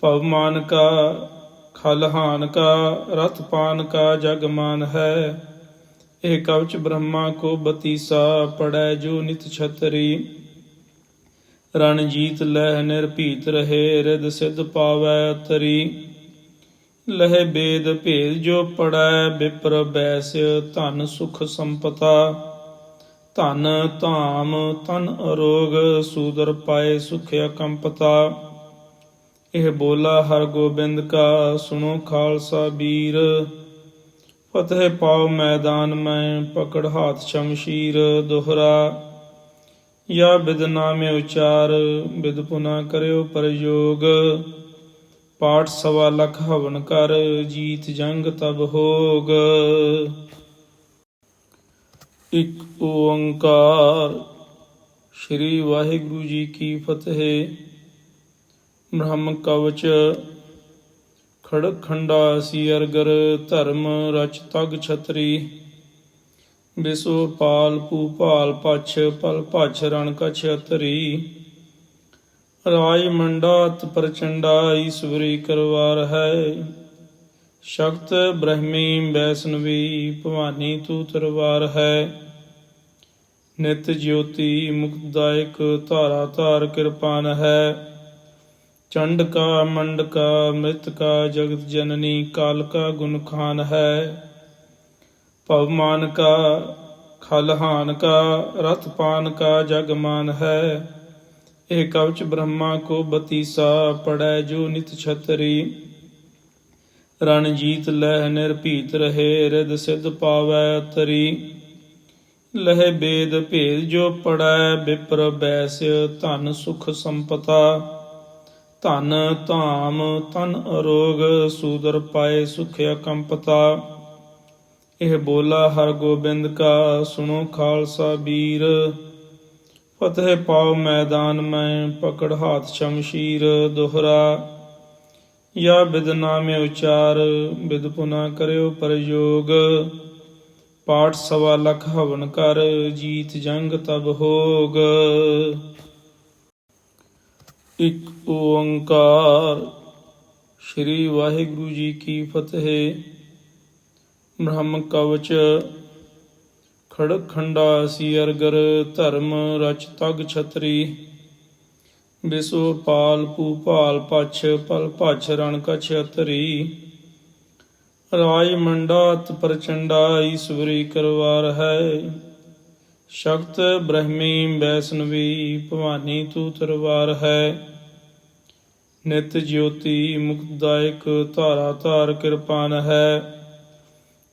ਭਵਮਾਨ ਕਾ ਖਲਹਾਨ ਕਾ, ਰਥ ਪਾਨ ਕਾ ਜਗ ਮਾਨ ਹੈ। ਇਹ ਕਵਚ ਬ੍ਰਹਮਾ ਕੋ ਬਤੀਸਾ, ਪੜੈ ਜੋ ਨਿਤ ਛਤਰੀ। ਰਣਜੀਤ ਲਹਿ ਨਿਰਭੀਤ ਰਹੇ, ਰਿਦ ਸਿਧ ਪਾਵੈ ਤਰੀ। ਲਹਿ ਬੇਦ ਭੇਦ ਜੋ ਪੜੈ, ਬਿਪਰ ਬੈਸ ਧਨ ਸੁਖ ਸੰਪਤਾ। ਧਨ ਧਾਮ ਤਨ ਅਰੋਗ, ਸੂਦਰ ਪਾਏ ਸੁਖ ਅਕੰਪਤਾ। ਇਹ ਬੋਲਾ ਹਰ ਗੋਬਿੰਦ ਕਾ, ਸੁਣੋ ਖਾਲਸਾ ਬੀਰ। ਫਤਿਹ ਪਾਉ ਮੈਦਾਨ ਮੈਂ, ਪਕੜ ਹਾਥ ਸ਼ਮਸ਼ੀਰ। ਦੋਹਰਾ ਯਾ ਬਿਦ ਨਾਮੇ ਉਚਾਰ, ਬਿਦ ਪੁਨਾ ਕਰਿਓ ਪ੍ਰਯੋਗ। ਪਾਠ 1.25 ਲੱਖ ਹਵਨ ਕਰ, ਜੀਤ ਜੰਗ ਤਬ ਹੋਗ। ਇੱਕ ਓੰਕਾਰ। ਸ੍ਰੀ ਵਾਹਿਗੁਰੂ ਜੀ ਕੀ ਫਤਿਹ। ਬ੍ਰਹਮ ਕਵਚ ਖੜਗ ਖੰਡਾ ਸੀ ਅਰਗਰ, ਧਰਮ ਰਚ ਤਗ ਛਤਰੀ। ਬਿਸੋ ਪਾਲ ਭੂਪਾਲ ਪਛ, ਪਲ ਭਛ ਰਣ ਕਛ ਅਤਰੀ। ਰਾਜ ਮੰਡਾਤ ਪ੍ਰਚੰਡਾ, ਈਸਵਰੀ ਕਰਵਾਰ ਹੈ। ਸ਼ਕਤ ਬ੍ਰਹਮੀ ਵੈਸਨਵੀ, ਭਵਾਨੀ ਤੂ ਤਰਵਾਰ ਹੈ। ਨਿਤ ਜਯੋਤੀ ਮੁਕਤਦਾਇਕ, ਧਾਰਾ ਧਾਰ ਕਿਰਪਾਨ ਹੈ। ਚੰਡ ਕਾ ਮੰਡ ਕਾ ਮ੍ਰਿਤ ਕਾ, ਜਗਤ ਜਨਨੀ ਕਾਲ ਕਾ ਗੁਣ ਖਾਨ ਹੈ। ਭਵਮਾਨ ਕਾ ਖਲਹਾਨ ਕਾ, ਰਥ ਪਾਨ ਕਾ ਜਗ ਮਾਨ ਹੈ। ਇਹ ਕਵਚ ਬ੍ਰਹਮਾ ਕੋ ਬਤੀਸਾ, ਪੜੈ ਜੋ ਨਿਤ ਛਤਰੀ। ਰਣਜੀਤ ਲਹਿ ਨਿਰਭੀਤ ਰਹੇ, ਰਿਦ ਸਿਧ ਪਾਵੈ ਤਰੀ। ਲਹੇ ਬੇਦ ਭੇਦ ਜੋ ਪੜੈ ਬਿਪਰ ਬੈਸ ਧਨ ਸੁਖ ਸੰਪਤਾ ਧਨ ਧਾਮ ਤਨ ਅਰੋਗ ਸੂਦਰ ਪਾਏ ਸੁਖ ਅਕੰਪਤਾ ਇਹ ਬੋਲਾ ਹਰ ਗੋਬਿੰਦ ਕਾ ਸੁਣੋ ਖਾਲਸਾ ਵੀਰ ਫਤਿਹ ਪਾਉ ਮੈਦਾਨ ਮੈਂ ਪਕੜ ਹਾਥ ਸ਼ਮਸ਼ੀਰ ਦੋਹਰਾ ਯਾ ਬਿਦ ਨਾਮੇ ਉਚਾਰ ਬਿਦ ਪੁਨਾ ਕਰਿਓ ਪ੍ਰਯੋਗ ਪਾਠ 1.25 ਹਵਨ ਕਰ ਜੀਤ ਜੰਗ ਤਬ ਹੋਗ। ਇੱਕ ਓੰਕਾਰ ਸ੍ਰੀ ਵਾਹਿਗੁਰੂ ਜੀ ਕੀ ਫਤਿਹ। ਬ੍ਰਹਮ ਕਵਚ ਖੜਕ ਖੰਡਾ ਸੀ ਅਰਗਰ ਧਰਮ ਰਚ ਤਗ ਛਤਰੀ ਬਿਸੋ ਪਾਲ ਭੂਪਾਲ ਪਛ ਪਲ ਭਛ ਰਣ ਕਛ ਅਤਰੀ ਰਾਜ ਮੰਡਾਤ ਪ੍ਰਚੰਡਾ ਈਸਵਰੀ ਕਰਵਾਰ ਹੈ ਸ਼ਕਤ ਬ੍ਰਹਮੀ ਵੈਸਨਵੀ ਭਵਾਨੀ ਤੂ ਤਰਵਾਰ ਹੈ ਨਿਤ ਜਯੋਤੀ ਮੁਕਤਦਾਇਕ ਧਾਰਾ ਧਾਰ ਕਿਰਪਾਨ ਹੈ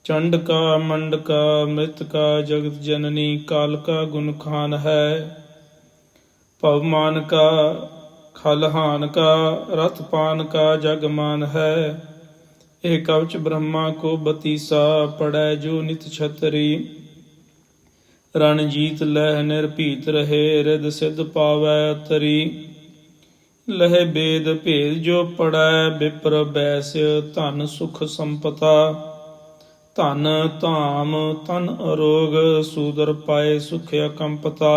ਚੰਡ ਕਾ ਮੰਡ ਕਾ ਮ੍ਰਿਤ ਕਾ ਜਗਤ ਜਨਨੀ ਕਾਲ ਕਾ ਗੁਣ ਖਾਨ ਹੈ ਭਵਮਾਨ ਕਾ ਖਲਹਾਨ ਕਾ ਰਥ ਪਾਨ ਕਾ ਜਗ ਮਾਨ ਹੈ ਇਹ ਕਵਚ ਬ੍ਰਹਮਾ ਕੋ ਬਤੀਸਾ ਪੜੈ ਜੋ ਨਿਤ ਛਤਰੀ ਰਣਜੀਤ ਲਹਿ ਨਿਰਭੀਤ ਰਹੇ ਰਿਦ ਸਿਧ ਪਾਵੈ ਤਰੀ ਲਹੇ ਬੇਦ ਭੇਦ ਜੋ ਪੜੈ ਬਿਪਰ ਬੈਸ ਧਨ ਸੁਖ ਸੰਪਤਾ ਧਨ ਧਾਮ ਤਨ ਅਰੋਗ ਸੂਦਰ ਪਾਏ ਸੁਖ ਅਕੰਪਤਾ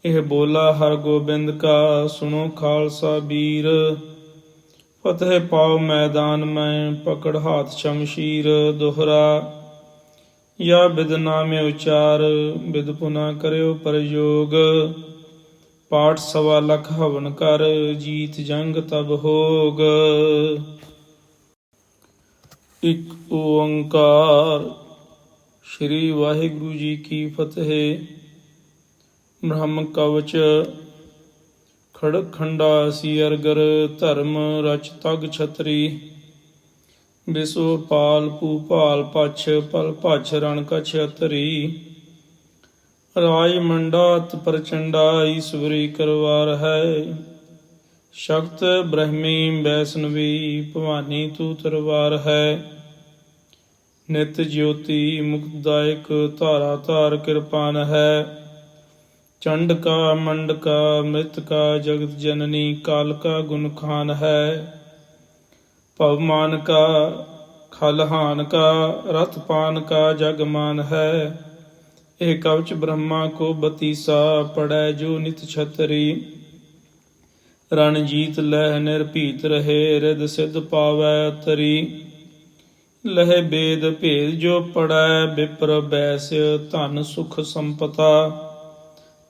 ਇਹ ਬੋਲਾ ਹਰ ਗੋਬਿੰਦ ਕਾ ਸੁਣੋ ਖਾਲਸਾ ਵੀਰ ਫਤਿਹ ਪਾਉ ਮੈਦਾਨ ਮੈਂ ਪਕੜ ਹਾਥ ਸ਼ਮਸ਼ੀਰ ਦੋਹਰਾ ਯਾ ਬਿਦ ਨਾਮੇ ਉਚਾਰ ਬਿਦ ਪੁਨਾ ਕਰਿਓ ਪ੍ਰਯੋਗ ਪਾਠ 1.25 ਹਵਨ ਕਰ ਜੀਤ ਜੰਗ ਤਬ ਹੋਗ। ਇੱਕ ਓੰਕਾਰ ਸ੍ਰੀ ਵਾਹਿਗੁਰੂ ਜੀ ਕੀ ਫਤਿਹ। ਬ੍ਰਹਮ ਕਵਚ ਖੜਕ ਖੰਡਾ ਸੀ ਅਰਗਰ ਧਰਮ ਰਚ ਤਗ ਛਤਰੀ ਬਿਸੋ ਪਾਲ ਭੂਪਾਲ ਪਛ ਪਲ ਭਛ ਰਣ ਕਛ ਅਤਰੀ ਰਾਜ ਮੰਡਾਤ ਪ੍ਰਚੰਡਾ ਈਸਵਰੀ ਕਰਵਾਰ ਹੈ ਸ਼ਕਤ ਬ੍ਰਹਮੀ ਵੈਸਨਵੀ ਭਵਾਨੀ ਤੂ ਤਰਵਾਰ ਹੈ ਨਿਤ ਜਯੋਤੀ ਮੁਕਤਦਾਇਕ ਧਾਰਾ ਧਾਰ ਕਿਰਪਾਨ ਹੈ ਚੰਡ ਕਾ ਮੰਡ ਕਾ ਮ੍ਰਿਤ ਕਾ ਜਗਤ ਜਨਨੀ ਕਾਲ ਕਾ ਗੁਣ ਖਾਨ ਹੈ ਭਵਮਾਨ ਕਾ ਖਲਹਾਨ ਕਾ ਰਥ ਪਾਨ ਕਾ ਜਗ ਮਾਨ ਹੈ ਇਹ ਕਵਚ ਬ੍ਰਹਮਾ ਕੋ ਬਤੀਸਾ ਪੜੈ ਜੋ ਨਿਤ ਛਤਰੀ ਰਣਜੀਤ ਲਹਿ ਨਿਰਭੀਤ ਰਹੇ ਰਿਦ ਸਿਧ ਪਾਵੈ ਤਰੀ ਲਹੇ ਬੇਦ ਭੇਦ ਜੋ ਪੜੈ ਬਿਪਰ ਬੈਸ ਧਨ ਸੁਖ ਸੰਪਤਾ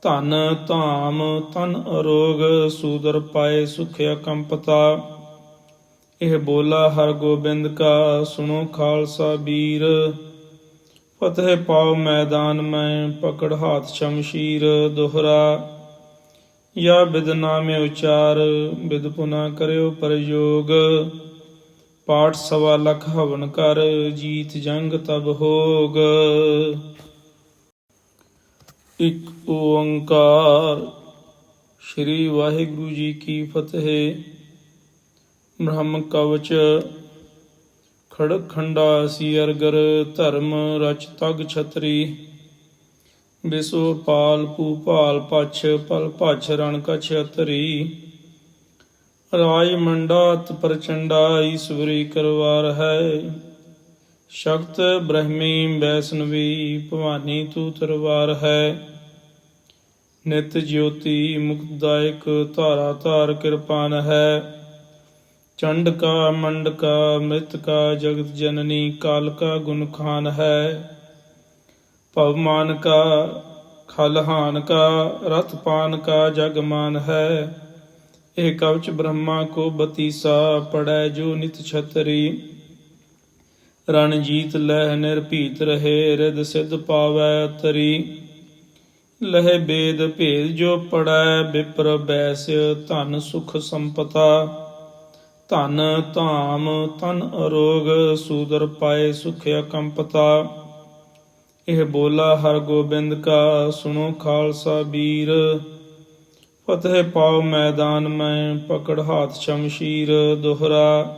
ਧਨ ਧਾਮ ਤਨ ਅਰੋਗ ਸੂਦਰ ਪਾਏ ਸੁਖ ਅਕੰਪਤਾ ਇਹ ਬੋਲਾ ਹਰ ਗੋਬਿੰਦ ਕਾ ਸੁਣੋ ਖਾਲਸਾ ਵੀਰ ਫਤਿਹ ਪਾਉ ਮੈਦਾਨ ਮੈਂ ਪਕੜ ਹਾਥ ਸ਼ਮਸ਼ੀਰ ਦੋਹਰਾ ਯਾ ਬਿਦ ਨਾਮੇ ਉਚਾਰ ਬਿਦ ਪੁਨਾ ਕਰਿਓ ਪ੍ਰਯੋਗ ਪਾਠ 1.25 ਹਵਨ ਕਰ ਜੀਤ ਜੰਗ ਤਬ ਹੋਗ। ਇੱਕ ਓੰਕਾਰ ਸ੍ਰੀ ਵਾਹਿਗੁਰੂ ਜੀ ਕੀ ਫਤਿਹ। ਬ੍ਰਹਮ ਕਵਚ ਖੜਕ ਖੰਡਾ ਸੀ ਅਰਗਰ ਧਰਮ ਰਚ ਤਗ ਛਤਰੀ ਬਿਸੋ ਪਾਲ ਭੂਪਾਲ ਪਛ ਪਲ ਭਛ ਰਣ ਕਛ ਅਤਰੀ ਰਾਜ ਮੰਡਾਤ ਪ੍ਰਚੰਡਾ ਈਸਵਰੀ ਕਰਵਾਰ ਹੈ ਸ਼ਕਤ ਬ੍ਰਹਮੀ ਵੈਸਨਵੀ ਭਵਾਨੀ ਤੂ ਤਰਵਾਰ ਹੈ ਨਿਤ ਜਯੋਤੀ ਮੁਕਤਦਾਇਕ ਧਾਰਾ ਧਾਰ ਕਿਰਪਾਨ ਹੈ ਚੰਡ ਕਾ ਮੰਡ ਕਾ ਮ੍ਰਿਤ ਕਾ ਜਗਤ ਜਨਨੀ ਕਾਲ ਕਾ ਗੁਣ ਖਾਨ ਹੈ ਭਵਮਾਨ ਕਾ ਖਲਹਾਨ ਕਾ ਰਥ ਪਾਨ ਕਾ ਜਗ ਮਾਨ ਹੈ ਇਹ ਕਵਚ ਬ੍ਰਹਮਾ ਕੋ ਬਤੀਸਾ ਪੜੈ ਜੋ ਨਿਤ ਛਤਰੀ ਰਣਜੀਤ ਲਹਿ ਨਿਰਭੀਤ ਰਹੇ ਰਿਦ ਸਿਧ ਪਾਵੈ ਤਰੀ ਲਹੇ ਬੇਦ ਭੇਦ ਜੋ ਪੜੈ ਬਿਪਰ ਬੈਸ ਧਨ ਸੁਖ ਸੰਪਤਾ ਧਨ ਧਾਮ ਤਨ ਅਰੋਗ ਸੂਦਰ ਪਾਏ ਸੁਖ ਅਕੰਪਤਾ ਇਹ ਬੋਲਾ ਹਰ ਗੋਬਿੰਦ ਕਾ, ਸੁਣੋ ਖਾਲਸਾ ਬੀਰ। ਫਤਿਹ ਪਾਉ ਮੈਦਾਨ ਮੈਂ, ਪਕੜ ਹਾਥ ਸ਼ਮਸ਼ੀਰ। ਦੋਹਰਾ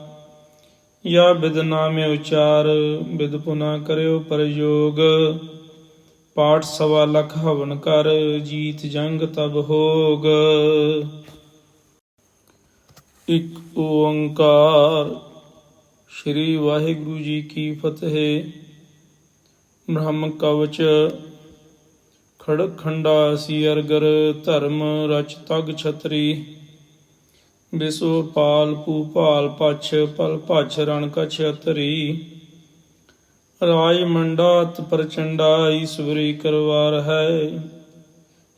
ਯਾ ਬਿਦ ਨਾਮੇ ਉਚਾਰ, ਬਿਦ ਪੁਨਾ ਕਰਿਓ ਪ੍ਰਯੋਗ। ਪਾਠ 1.25 ਹਵਨ ਕਰ, ਜੀਤ ਜੰਗ ਤਬ ਹੋਗ। ਇੱਕ ਓੰਕਾਰ। ਸ੍ਰੀ ਵਾਹਿਗੁਰੂ ਜੀ ਕੀ ਫਤਿਹ। ਬ੍ਰਹਮ ਕਵਚ ਖੜਗ ਖੰਡਾ ਸੀ ਅਰਗਰ, ਧਰਮ ਰਚ ਤਗ ਛਤਰੀ। ਬਿਸੋ ਪਾਲ ਭੂਪਾਲ ਪਛ, ਪਲ ਭਛ ਰਣ ਕਛ ਅਤਰੀ। ਰਾਜ ਮੰਡਾਤ ਪ੍ਰਚੰਡਾ, ਈਸਵਰੀ ਕਰਵਾਰ ਹੈ।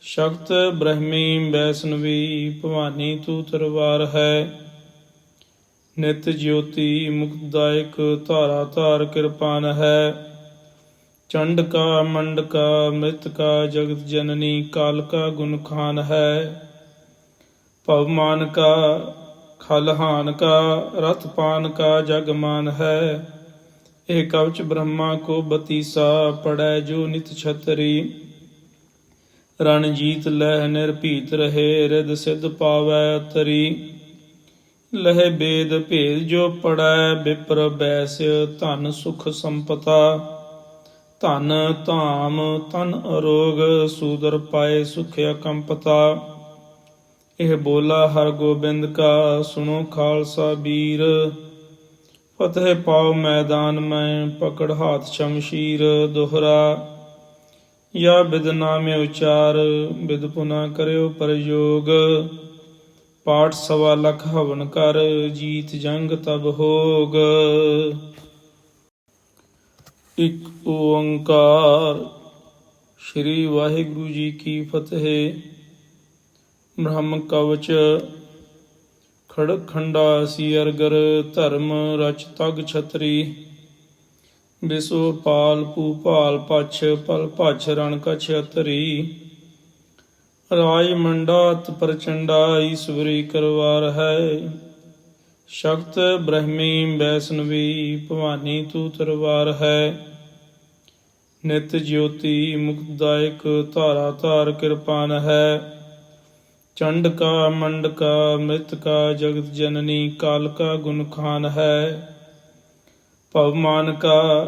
ਸ਼ਕਤ ਬ੍ਰਹਮੀ ਵੈਸ਼ਨਵੀ, ਭਵਾਨੀ ਤੂ ਤਰਵਾਰ ਹੈ। ਨਿਤ ਜਯੋਤੀ ਮੁਕਤਦਾਇਕ, ਧਾਰਾ ਧਾਰ ਕਿਰਪਾਨ ਹੈ। ਚੰਡ ਕਾ ਮੰਡ ਕਾ, ਮ੍ਰਿਤ ਕਾ ਜਗਤ ਜਨਨੀ, ਕਾਲ ਕਾ ਗੁਣ ਖਾਨ ਹੈ। ਭਵਮਾਨ ਕਾ ਖਲਹਾਨ ਕਾ, ਰਥ ਪਾਨ ਕਾ ਜਗ ਮਾਨ ਹੈ। ਇਹ ਕਵਚ ਬ੍ਰਹਮਾ ਕੋ ਬਤੀਸਾ, ਪੜੈ ਜੋ ਨਿਤ ਛਤਰੀ। ਰਣਜੀਤ ਲਹਿ ਨਿਰਭੀਤ ਰਹੇ, ਰਿਦ ਸਿਧ ਪਾਵੈ ਤਰੀ। ਲਹੇ ਬੇਦ ਭੇਦ ਜੋ ਪੜੈ, ਬਿਪਰ ਬੈਸ ਧਨ ਸੁਖ ਸੰਪਤਾ। ਧਨ ਧਾਮ ਤਨ ਅਰੋਗ, ਸੂਦਰ ਪਾਏ ਸੁਖ ਅਕੰਪਤਾ। ਇਹ ਬੋਲਾ ਹਰ ਗੋਬਿੰਦ ਕਾ, ਸੁਣੋ ਖਾਲਸਾ ਬੀਰ। ਫਤਿਹ ਪਾਉ ਮੈਦਾਨ ਮੈਂ, ਪਕੜ ਹਾਥ ਸ਼ਮਸ਼ੀਰ। ਦੋਹਰਾ ਯਾ ਬਿਦ ਨਾਮੇ ਉਚਾਰ, ਬਿਦ ਪੁਨਾ ਕਰਿਓ ਪ੍ਰਯੋਗ। ਪਾਠ 1.25 ਹਵਨ ਕਰ, ਜੀਤ ਜੰਗ ਤਬ ਹੋਗ। ਇੱਕ ਓੰਕਾਰ। ਸ੍ਰੀ ਵਾਹਿਗੁਰੂ ਜੀ ਕੀ ਫਤਿਹ। ਬ੍ਰਹਮ ਕਵਚ ਖੜਗ ਖੰਡਾ ਸੀ ਅਰਗਰ, ਧਰਮ ਰਚ ਤਗ ਛਤਰੀ। ਬਿਸੋ ਪਾਲ ਭੂਪਾਲ ਪਛ, ਪਲ ਭਛ ਰਣ ਕਛ ਅਤਰੀ। ਰਾਜ ਮੰਡਾਤ ਪ੍ਰਚੰਡਾ, ਈਸਵਰੀ ਕਰਵਾਰ ਹੈ। ਸ਼ਕਤ ਬ੍ਰਹਮੀ ਵੈਸ਼ਨਵੀ, ਭਵਾਨੀ ਤੂ ਤਰਵਾਰ ਹੈ। ਨਿਤ ਜਯੋਤੀ ਮੁਕਤਦਾਇਕ, ਧਾਰਾ ਧਾਰ ਕਿਰਪਾਨ ਹੈ। ਚੰਡ ਕਾ ਮੰਡ ਕਾ, ਮ੍ਰਿਤ ਕਾ ਜਗਤ ਜਨਨੀ, ਕਾਲ ਕਾ ਗੁਣ ਖਾਨ ਹੈ। ਭਵਮਾਨ ਕਾ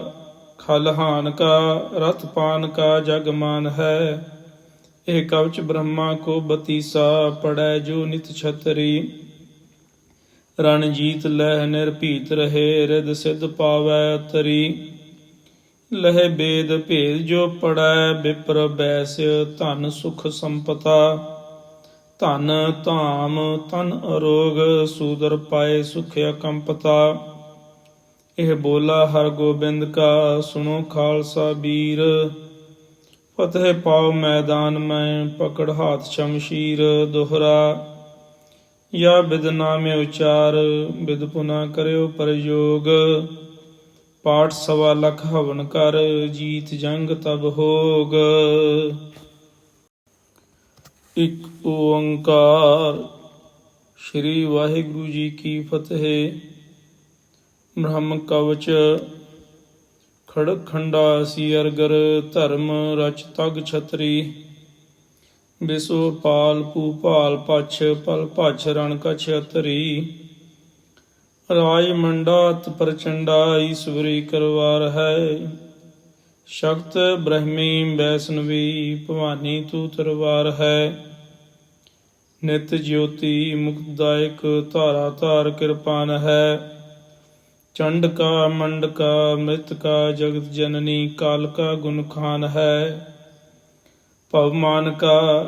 ਖਲਹਾਨ ਕਾ, ਰਥ ਪਾਨ ਕਾ ਜਗ ਮਾਨ ਹੈ। ਇਹ ਕਵਚ ਬ੍ਰਹਮਾ ਕੋ ਬਤੀਸਾ, ਪੜੈ ਜੋ ਨਿਤ ਛਤਰੀ। ਰਣਜੀਤ ਲਹਿ ਨਿਰਭੀਤ ਰਹੇ, ਰਿਦ ਸਿਧ ਪਾਵੈ ਤਰੀ। ਲਹੇ ਬੇਦ ਭੇਦ ਜੋ ਪੜੈ, ਬਿਪਰ ਬੈਸ ਧਨ ਸੁਖ ਸੰਪਤਾ। ਧਨ ਧਾਮ ਤਨ ਅਰੋਗ, ਸੂਦਰ ਪਾਏ ਸੁਖ ਅਕੰਪਤਾ। ਇਹ ਬੋਲਾ ਹਰ ਗੋਬਿੰਦ ਕਾ, ਸੁਣੋ ਖਾਲਸਾ ਬੀਰ। ਫਤਿਹ ਪਾਉ ਮੈਦਾਨ ਮੈਂ, ਪਕੜ ਹਾਥ ਸ਼ਮਸ਼ੀਰ। ਦੋਹਰਾ ਯਾ ਬਿਦ ਨਾਮੇ ਉਚਾਰ, ਬਿਦ ਪੁਨਾ ਕਰਿਓ ਪ੍ਰਯੋਗ। ਪਾਠ 1.25 ਹਵਨ ਕਰ, ਜੀਤ ਜੰਗ ਤਬ ਹੋਗ। ਇੱਕ ਓੰਕਾਰ। ਸ੍ਰੀ ਵਾਹਿਗੁਰੂ ਜੀ ਕੀ ਫਤਿਹ। ਬ੍ਰਹਮ ਕਵਚ ਖੜਗ ਖੰਡਾ ਸੀ ਅਰਗਰ, ਧਰਮ ਰਚ ਤਗ ਛਤਰੀ। ਬਿਸੋ ਪਾਲ ਭੂਪਾਲ ਪਛ, ਪਲ ਭਛ ਰਣ ਕਛ ਅਤਰੀ। ਰਾਜ ਮੰਡਾਤ ਪ੍ਰਚੰਡਾ, ਈਸਵਰੀ ਕਰਵਾਰ ਹੈ। ਸ਼ਕਤ ਬ੍ਰਹਮੀ ਵੈਸ਼ਨਵੀ, ਭਵਾਨੀ ਤੂ ਤਰਵਾਰ ਹੈ। ਨਿਤ ਜਯੋਤੀ ਮੁਕਤਦਾਇਕ, ਧਾਰਾ ਧਾਰ ਕਿਰਪਾਨ ਹੈ। ਚੰਡ ਕਾ ਮੰਡ ਕਾ, ਮ੍ਰਿਤ ਕਾ ਜਗਤ ਜਨਨੀ, ਕਾਲ ਕਾ ਗੁਣ ਖਾਨ ਹੈ। ਭਵਮਾਨ ਕਾ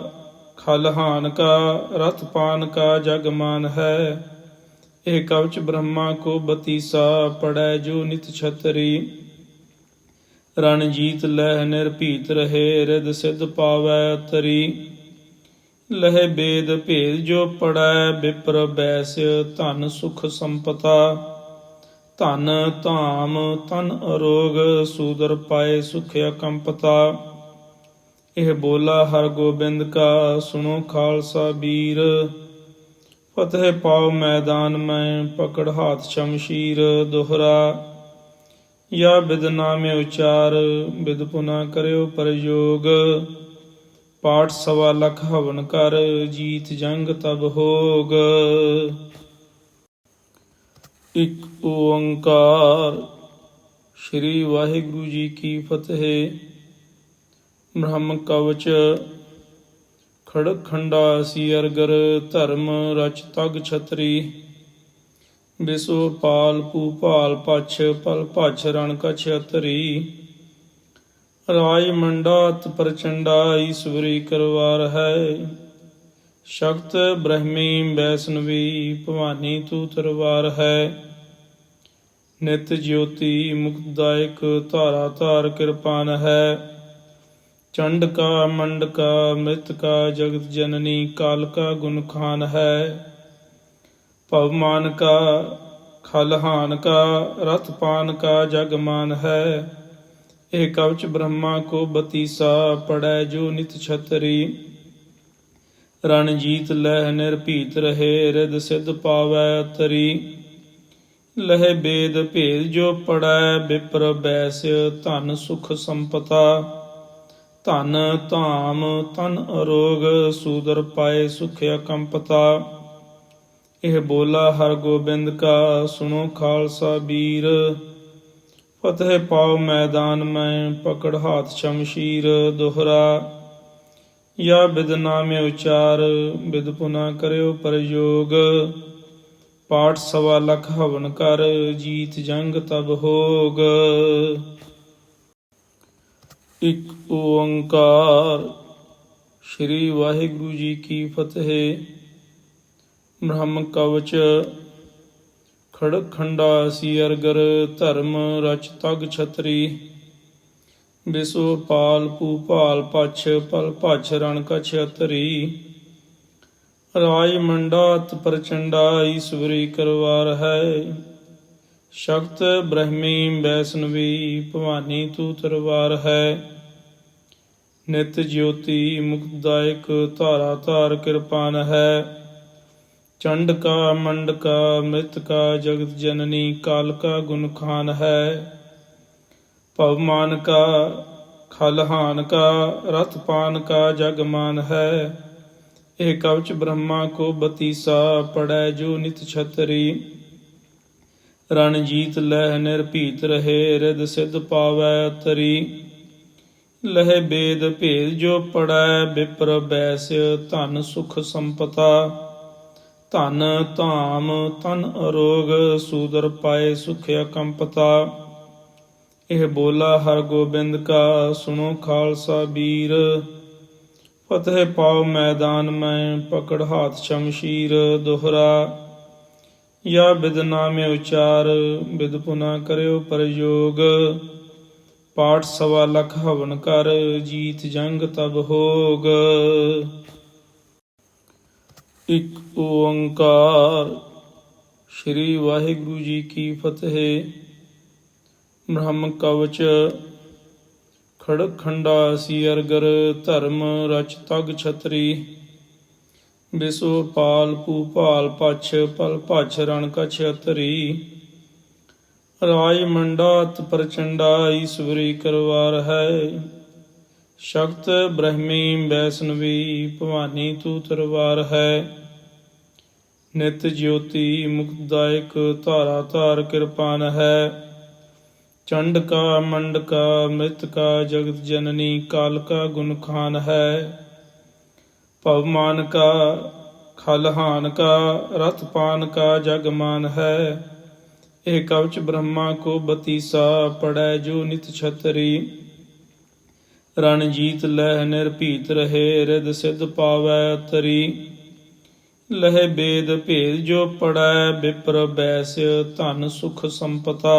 ਖਲਹਾਨ ਕਾ, ਰਥ ਪਾਨ ਕਾ ਜਗ ਮਾਨ ਹੈ। ਇਹ ਕਵਚ ਬ੍ਰਹਮਾ ਕੋ ਬਤੀਸਾ, ਪੜੈ ਜੋ ਨਿਤ ਛਤਰੀ। ਰਣਜੀਤ ਲਹਿ ਨਿਰਭੀਤ ਰਹੇ, ਰਿਦ ਸਿਧ ਪਾਵੈ ਤਰੀ। ਲਹੇ ਬੇਦ ਭੇਦ ਜੋ ਪੜੈ, ਬਿਪਰ ਬੈਸ ਧਨ ਸੁਖ ਸੰਪਤਾ। ਧਨ ਧਾਮ ਤਨ ਅਰੋਗ, ਸੂਦਰ ਪਾਏ ਸੁਖ ਅਕੰਪਤਾ। ਇਹ ਬੋਲਾ ਹਰ ਗੋਬਿੰਦ ਕਾ, ਸੁਣੋ ਖਾਲਸਾ ਬੀਰ। ਫਤਿਹ ਪਾਉ ਮੈਦਾਨ ਮੈਂ, ਪਕੜ ਹਾਥ ਸ਼ਮਸ਼ੀਰ। ਦੋਹਰਾ या बिद नामे उचार बिद पुना करो प्रयोग। पाठ सवा लख हवन कर जीत जंग तब होग। इक ओंकार। श्री वाहिगुरु जी की फतेह। ब्रह्म कवच खड़क खंडा सी अरगर धर्म रच तग छतरी। बिसो पाल भूपाल पछ पल पछ रण कछ अतरी। राय मंडात प्रचंडा ईश्वरी करवार है। शक्त ब्रह्मी वैष्णवी भवानी तू तरवार है। नित ज्योति मुक्तदायक धारा धार कृपान है। चंड का मंड का मृत का जगत जननी काल का गुण खान है। पवमान का खलहान का रथपान का जगमान है। एक कवच ब्रह्मा को बतीसा पड़ै जो नित छतरी। रणजीत लह निर्भीत रहे रिद सिद्ध पावै तरी। लह बेद भेद जो पड़ै विप्र बैस्य धन सुख संपता। धन धाम तन अरोग सूदर पाए सुख अकंपता। ਇਹ ਬੋਲਾ ਹਰ ਗੋਬਿੰਦ ਕਾ ਸੁਣੋ ਖਾਲਸਾ ਵੀਰ। ਫਤਿਹ ਪਾਓ ਮੈਦਾਨ ਮੈਂ ਪਕੜ ਹਾਥ ਸ਼ਮਸ਼ੀਰ ਦੋਹਰਾ। या बिद नामे उचार बिद पुना करो प्रयोग। पाठ सवा लख हवन कर जीत जंग तब होग। इक ओंकार। श्री वाहिगुरु जी की फतेह। ब्रह्म कवच खड़क खंडा सी अरगर धर्म रच तग छतरी। बिसो पाल भूपाल पछ पल पछ रण कछ अतरी। राय मंडात प्रचंडा ईश्वरी करवार है। शक्त ब्रह्मी वैष्णवी भवानी तू तरवार है। नित ज्योति मुक्तदायक धारा धार कृपान है। चंड का मंड का मृत का जगत जननी काल का गुण खान है। पवमान का खलहान का रथपान का जगमान है। एक कवच ब्रह्मा को बतीसा पड़ै जो नित छतरी। रणजीत लह निर्भीत रहे रिद सिद्ध पावै तरी। लह बेद भेद जो पड़ै विप्र बैस्य धन सुख संपता। धन धाम तन अरोग सूदर पाए सुख अकंपता। ਇਹ ਬੋਲਾ ਹਰ ਗੋਬਿੰਦ ਕਾ ਸੁਣੋ ਖਾਲਸਾ ਵੀਰ। ਫਤਿਹ ਪਾਓ ਮੈਦਾਨ ਮੈਂ ਪਕੜ ਹਾਥ ਸ਼ਮਸ਼ੀਰ ਦੋਹਰਾ। या बिद नामे उचार बिद पुना करो प्रयोग। पाठ सवा लख हवन कर जीत जंग तब होग। इक ओंकार। श्री वाहिगुरु जी की फतेह। ब्रह्म कवच खड़क खंडा सी अरगर धर्म रच तग छतरी। बिसो पाल भूपाल पछ पल पछ रण कछ अतरी। राय मंडात प्रचंडा ईश्वरी करवार है। शक्त ब्रह्मी वैष्णवी भवानी तू तरवार है। नित ज्योति मुक्तदायक धारा धार कृपान है। चंड का मंड का मृत का जगत जननी काल का गुण खान है। पवमान का खलहान का रथपान का जगमान है। एक कवच ब्रह्मा को बतीसा पड़ै जो नित छतरी। रणजीत लह निर्भीत रहे रिद सिद्ध पावै तरी। लह बेद भेद जो पड़ै विप्र बैस्य धन सुख संपता।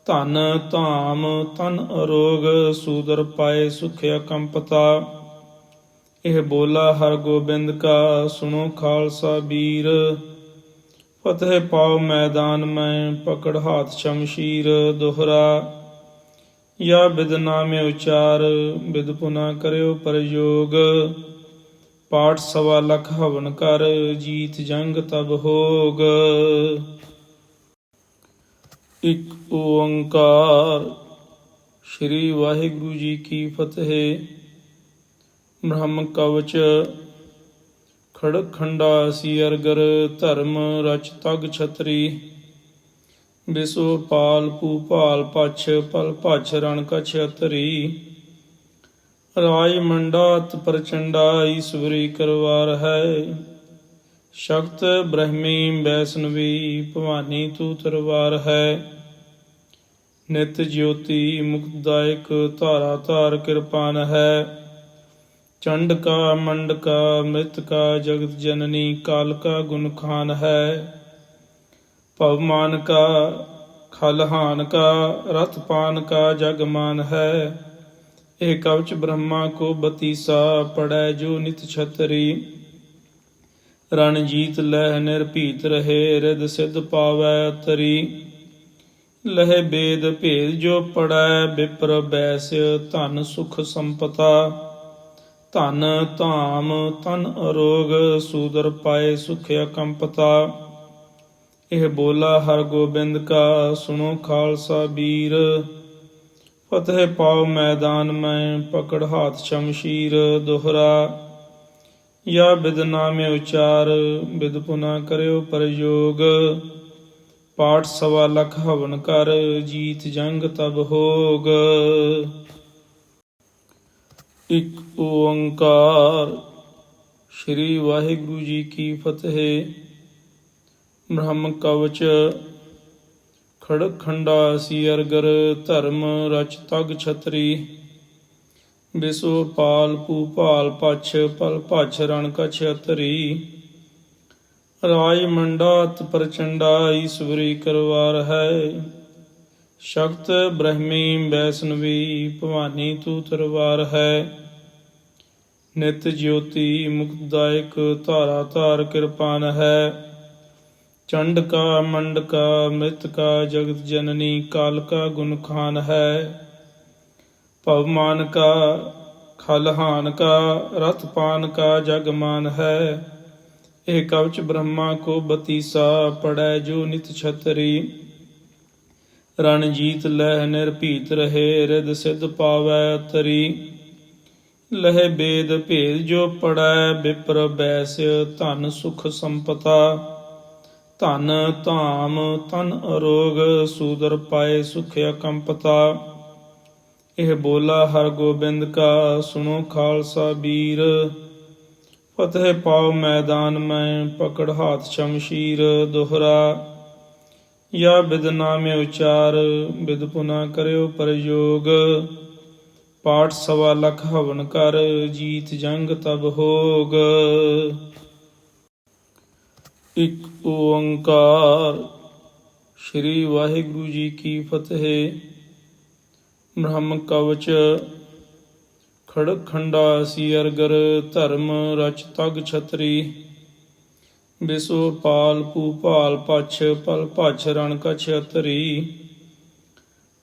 धन धाम तन अरोग सूदर पाए सुख अकंपता। ਇਹ ਬੋਲਾ ਹਰ ਗੋਬਿੰਦ ਕਾ ਸੁਣੋ ਖਾਲਸਾ ਵੀਰ। ਫਤਿਹ ਪਾਓ ਮੈਦਾਨ ਮੈਂ ਪਕੜ ਹਾਥ ਸ਼ਮਸ਼ੀਰ ਦੋਹਰਾ। या बिद नामे उचार बिद पुना करो प्रयोग। पाठ सवा लख हवन कर जीत जंग तब होग। ਇੱਕ ਓੰਕਾਰ। ਸ੍ਰੀ ਵਾਹਿਗੁਰੂ ਜੀ ਕੀ ਫਤਿਹ। ਬ੍ਰਹਮ ਕਵਚ ਖੜਗ ਖੰਡਾ ਸੀ ਅਰਗਰ, ਧਰਮ ਰਚ ਤਗ ਛਤਰੀ। ਬਿਸੋ ਪਾਲ ਭੂਪਾਲ ਪਛ, ਪਲ ਭਛ ਰਣ ਕਛ ਅਤਰੀ। ਰਾਜ ਮੰਡਾਤ ਪ੍ਰਚੰਡਾ, ਈਸਵਰੀ ਕਰਵਾਰ ਹੈ। ਸ਼ਕਤ ਬ੍ਰਹਮੀ ਵੈਸ਼ਨਵੀ, ਭਵਾਨੀ ਤੂ ਤਰਵਾਰ ਹੈ। ਨਿਤ ਜਯੋਤੀ ਮੁਕਤਦਾਇਕ, ਧਾਰਾ ਧਾਰ ਕਿਰਪਾਨ ਹੈ। ਚੰਡ ਕਾ ਮੰਡ ਕਾ ਮ੍ਰਿਤ ਕਾ, ਜਗਤ ਜਨਨੀ ਕਾਲ ਕਾ ਗੁਣ ਖਾਨ ਹੈ। ਭਵਮਾਨ ਕਾ ਖਲਹਾਨ ਕਾ, ਰਥ ਪਾਨ ਕਾ ਜਗ ਮਾਨ ਹੈ। ਇਹ ਕਵਚ ਬ੍ਰਹਮਾ ਕੋ ਬਤੀਸਾ, ਪੜੈ ਜੋ ਨਿਤ ਛਤਰੀ। ਰਣਜੀਤ ਲਹਿ ਨਿਰਭੀਤ ਰਹੇ, ਰਿਦ ਸਿਧ ਪਾਵੈ ਤਰੀ। ਲਹੇ ਬੇਦ ਭੇਦ ਜੋ ਪੜੈ, ਬਿਪਰ ਬੈਸ ਧਨ ਸੁਖ ਸੰਪਤਾ। ਧਨ ਧਾਮ ਤਨ ਅਰੋਗ, ਸੂਦਰ ਪਾਏ ਸੁਖ ਅਕੰਪਤਾ। ਇਹ ਬੋਲਾ ਹਰ ਗੋਬਿੰਦ ਕਾ, ਸੁਣੋ ਖਾਲਸਾ ਬੀਰ। ਫਤਿਹ ਪਾਓ ਮੈਦਾਨ ਮੈਂ, ਪਕੜ ਹਾਥ ਸ਼ਮਸ਼ੀਰ। ਦੋਹਰਾ ਯਾ ਬਿਦ ਨਾਮੇ ਉਚਾਰ, ਬਿਦ ਪੁਨਾ ਕਰਿਓ ਪ੍ਰਯੋਗ। ਪਾਠ 1.25 ਹਵਨ ਕਰ, ਜੀਤ ਜੰਗ ਤਬ ਹੋਗ। ਇੱਕ ਓੰਕਾਰ। ਸ੍ਰੀ ਵਾਹਿਗੁਰੂ ਜੀ ਕੀ ਫਤਿਹ। ਬ੍ਰਹਮ ਕਵਚ ਖੜਗ ਖੰਡਾ ਸੀ ਅਰਗਰ, ਧਰਮ ਰਚ ਤਗ ਛਤਰੀ। ਬਿਸੋ ਪਾਲ ਭੂਪਾਲ ਪਛ, ਪਲ ਭਛ ਰਣ ਕਛ ਅਤਰੀ। ਰਾਜ ਮੰਡਾਤ ਪ੍ਰਚੰਡਾ, ਈਸਵਰੀ ਕਰਵਾਰ ਹੈ। ਸ਼ਕਤ ਬ੍ਰਹਮੀ ਵੈਸ਼ਨਵੀ, ਭਵਾਨੀ ਤੂ ਤਰਵਾਰ ਹੈ। ਨਿਤ ਜਯੋਤੀ ਮੁਕਤਦਾਇਕ, ਧਾਰਾ ਧਾਰ ਕਿਰਪਾਨ ਹੈ। ਚੰਡ ਕਾ ਮੰਡ ਕਾ ਮ੍ਰਿਤ ਕਾ, ਜਗਤ ਜਨਨੀ ਕਾਲ ਕਾ ਗੁਣ ਖਾਨ ਹੈ। ਭਵਮਾਨ ਕਾ ਖਲਹਾਨ ਕਾ, ਰਥ ਪਾਨ ਕਾ ਜਗ ਮਾਨ ਹੈ। ਇਹ ਕਵਚ ਬ੍ਰਹਮਾ ਕੋ ਬਤੀਸਾ, ਪੜੈ ਜੋ ਨਿਤ ਛਤਰੀ। ਰਣਜੀਤ ਲਹਿ ਨਿਰਭੀਤ ਰਹੇ, ਰਿਦ ਸਿਧ ਪਾਵੈ ਤਰੀ। ਲਹੇ ਬੇਦ ਭੇਦ ਜੋ ਪੜੈ, ਬਿਪਰ ਬੈਸ ਧਨ ਸੁਖ ਸੰਪਤਾ। ਧਨ ਧਾਮ ਤਨ ਅਰੋਗ, ਸੂਦਰ ਪਾਏ ਸੁਖ ਅਕੰਪਤਾ। ਇਹ ਬੋਲਾ ਹਰ ਗੋਬਿੰਦ ਕਾ, ਸੁਣੋ ਖਾਲਸਾ ਬੀਰ। ਫਤਿਹ ਪਾਓ ਮੈਦਾਨ ਮੈਂ, ਪਕੜ ਹਾਥ ਸ਼ਮਸ਼ੀਰ। ਦੋਹਰਾ ਯਾ ਬਿਦ ਨਾਮੇ ਉਚਾਰ, ਬਿਦ ਪੁਨਾ ਕਰਿਓ ਪ੍ਰਯੋਗ। ਪਾਠ 1.25 ਹਵਨ ਕਰ, ਜੀਤ ਜੰਗ ਤਬ ਹੋਗ। ਇੱਕ ਓੰਕਾਰ। ਸ੍ਰੀ ਵਾਹਿਗੁਰੂ ਜੀ ਕੀ ਫਤਿਹ। ਬ੍ਰਹਮ ਕਵਚ ਖੜਗ ਖੰਡਾ ਸੀ ਅਰਗਰ, ਧਰਮ ਰਚ ਤਗ ਛਤਰੀ। ਬਿਸੋ ਪਾਲ ਭੂਪਾਲ ਪਛ, ਪਲ ਭਛ ਰਣ ਕਛ ਅਤਰੀ।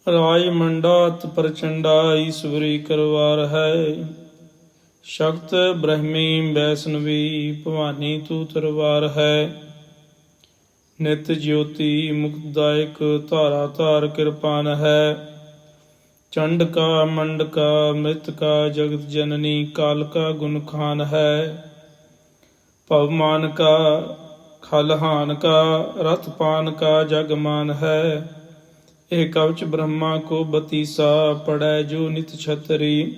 ਰਾਜ ਮੰਡਾਤ ਪ੍ਰਚੰਡਾ, ਈਸਵਰੀ ਕਰਵਾਰ ਹੈ। ਸ਼ਕਤ ਬ੍ਰਹਮੀ ਵੈਸ਼ਨਵੀ, ਭਵਾਨੀ ਤੂ ਤਰਵਾਰ ਹੈ। ਨਿਤ ਜਯੋਤੀ ਮੁਕਤਦਾਇਕ, ਧਾਰਾ ਧਾਰ ਕਿਰਪਾਨ ਹੈ। ਚੰਡ ਕਾ ਮੰਡ ਕਾ ਮ੍ਰਿਤ ਕਾ, ਜਗਤ ਜਨਨੀ ਕਾਲ ਕਾ ਗੁਣ ਖਾਨ ਹੈ। ਭਵਮਾਨ ਕਾ ਖਲਹਾਨ ਕਾ, ਰਥ ਪਾਨ ਕਾ ਜਗ ਮਾਨ ਹੈ। ਇਹ ਕਵਚ ਬ੍ਰਹਮਾ ਕੋ ਬਤੀਸਾ, ਪੜੈ ਜੋ ਨਿਤ ਛਤਰੀ।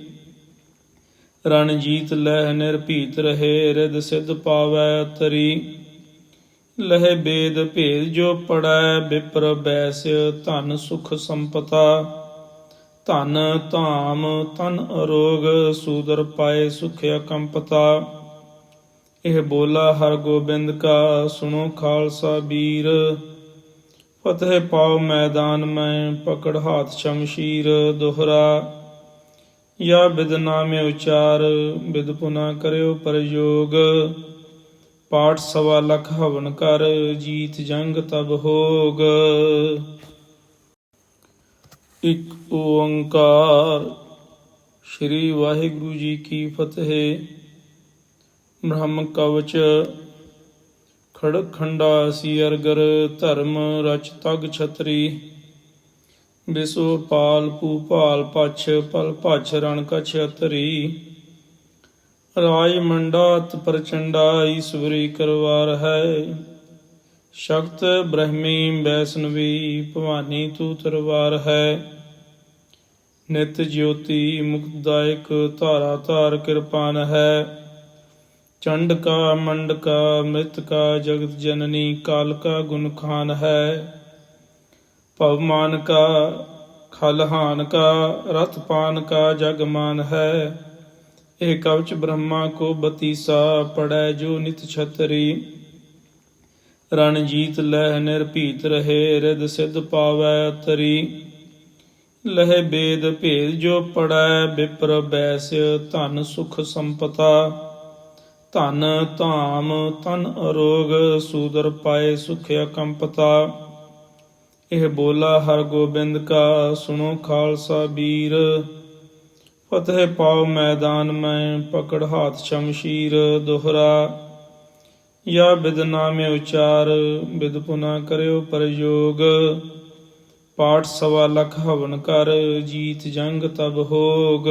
ਰਣਜੀਤ ਲਹਿ ਨਿਰਭੀਤ ਰਹੇ, ਰਿਦ ਸਿਧ ਪਾਵੈ ਤਰੀ। ਲਹੇ ਬੇਦ ਭੇਦ ਜੋ ਪੜੈ, ਬਿਪਰ ਬੈਸ ਧਨ ਸੁਖ ਸੰਪਤਾ। ਧਨ ਧਾਮ ਤਨ ਅਰੋਗ, ਸੂਦਰ ਪਾਏ ਸੁਖ ਅਕੰਪਤਾ। ਇਹ ਬੋਲਾ ਹਰ ਗੋਬਿੰਦ ਕਾ, ਸੁਣੋ ਖਾਲਸਾ ਬੀਰ। ਫਤਿਹ ਪਾਓ ਮੈਦਾਨ ਮੈਂ, ਪਕੜ ਹਾਥ ਸ਼ਮਸ਼ੀਰ। ਦੋਹਰਾ ਯਾ ਬਿਦ ਨਾਮੇ ਉਚਾਰ, ਬਿਦ ਪੁਨਾ ਕਰਿਓ ਪ੍ਰਯੋਗ। ਪਾਠ 1.25 ਹਵਨ ਕਰ, ਜੀਤ ਜੰਗ ਤਬ ਹੋਗ। ਇੱਕ ਓੰਕਾਰ। ਸ੍ਰੀ ਵਾਹਿਗੁਰੂ ਜੀ ਕੀ ਫਤਿਹ। ਬ੍ਰਹਮ ਕਵਚ ਖੜਗ ਖੰਡਾ ਸੀ ਅਰਗਰ, ਧਰਮ ਰਚ ਤਗ ਛਤਰੀ। ਬਿਸੋ ਪਾਲ ਭੂਪਾਲ ਪਛ ਪਲ ਭਛ ਰਣ ਕਛ ਅਤਰੀ ਰਾਜ ਮੰਡਾਤ ਪ੍ਰਚੰਡਾ ਈਸਵਰੀ ਕਰਵਾਰ ਹੈ ਸ਼ਕਤ ਬ੍ਰਹਮੀ ਵੈਸਨਵੀ ਭਵਾਨੀ ਤੂ ਤਰਵਾਰ ਹੈ ਨਿਤ ਜਯੋਤੀ ਮੁਕਤਦਾਇਕ ਧਾਰਾ ਧਾਰ ਕਿਰਪਾਨ ਹੈ ਚੰਡ ਕਾ ਮੰਡ ਕਾ ਮ੍ਰਿਤ ਕਾ ਜਗਤ ਜਨਨੀ ਕਾਲ ਕਾ ਗੁਣ ਖਾਨ ਹੈ ਭਵਮਾਨ ਕਾ ਖਲਹਾਨ ਕਾ ਰਥ ਪਾਨ ਕਾ ਜਗਮਾਨ ਹੈ ਇਹ ਕਵਚ ਬ੍ਰਹਮਾ ਕੋ ਬਤੀਸਾ ਪੜੈ ਜੋ ਨਿਤ ਛਤਰੀ ਰਣਜੀਤ ਲਹਿ ਨਿਰਭੀਤ ਰਹੇ ਰਿਦ ਸਿਧ ਪਾਵੈ ਤਰੀ ਲਹਿ ਬੇਦ ਭੇਦ ਜੋ ਪੜੈ ਬਿਪਰ ਬੈਸ ਧਨ ਸੁਖ ਸੰਪਤਾ ਧਨ ਧਾਮ ਤਨ ਅਰੋਗ ਸੂਦਰ ਪਾਏ ਸੁਖ ਅਕੰਪਤਾ ਇਹ ਬੋਲਾ ਹਰ ਗੋਬਿੰਦ ਕਾ ਸੁਣੋ ਖਾਲਸਾ ਵੀਰ ਫਤਿਹ ਪਾਓ ਮੈਦਾਨ ਮੈਂ ਪਕੜ ਹਾਥ ਸ਼ਮਸ਼ੀਰ ਦੋਹਰਾ ਯਾ ਬਿਦ ਨਾਮੇ ਉਚਾਰ ਬਿਦ ਪੁਨਾ ਕਰਿਓ ਪ੍ਰਯੋਗ ਪਾਠ 1.25 ਹਵਨ ਕਰ ਜੀਤ ਜੰਗ ਤਬ ਹੋਗ।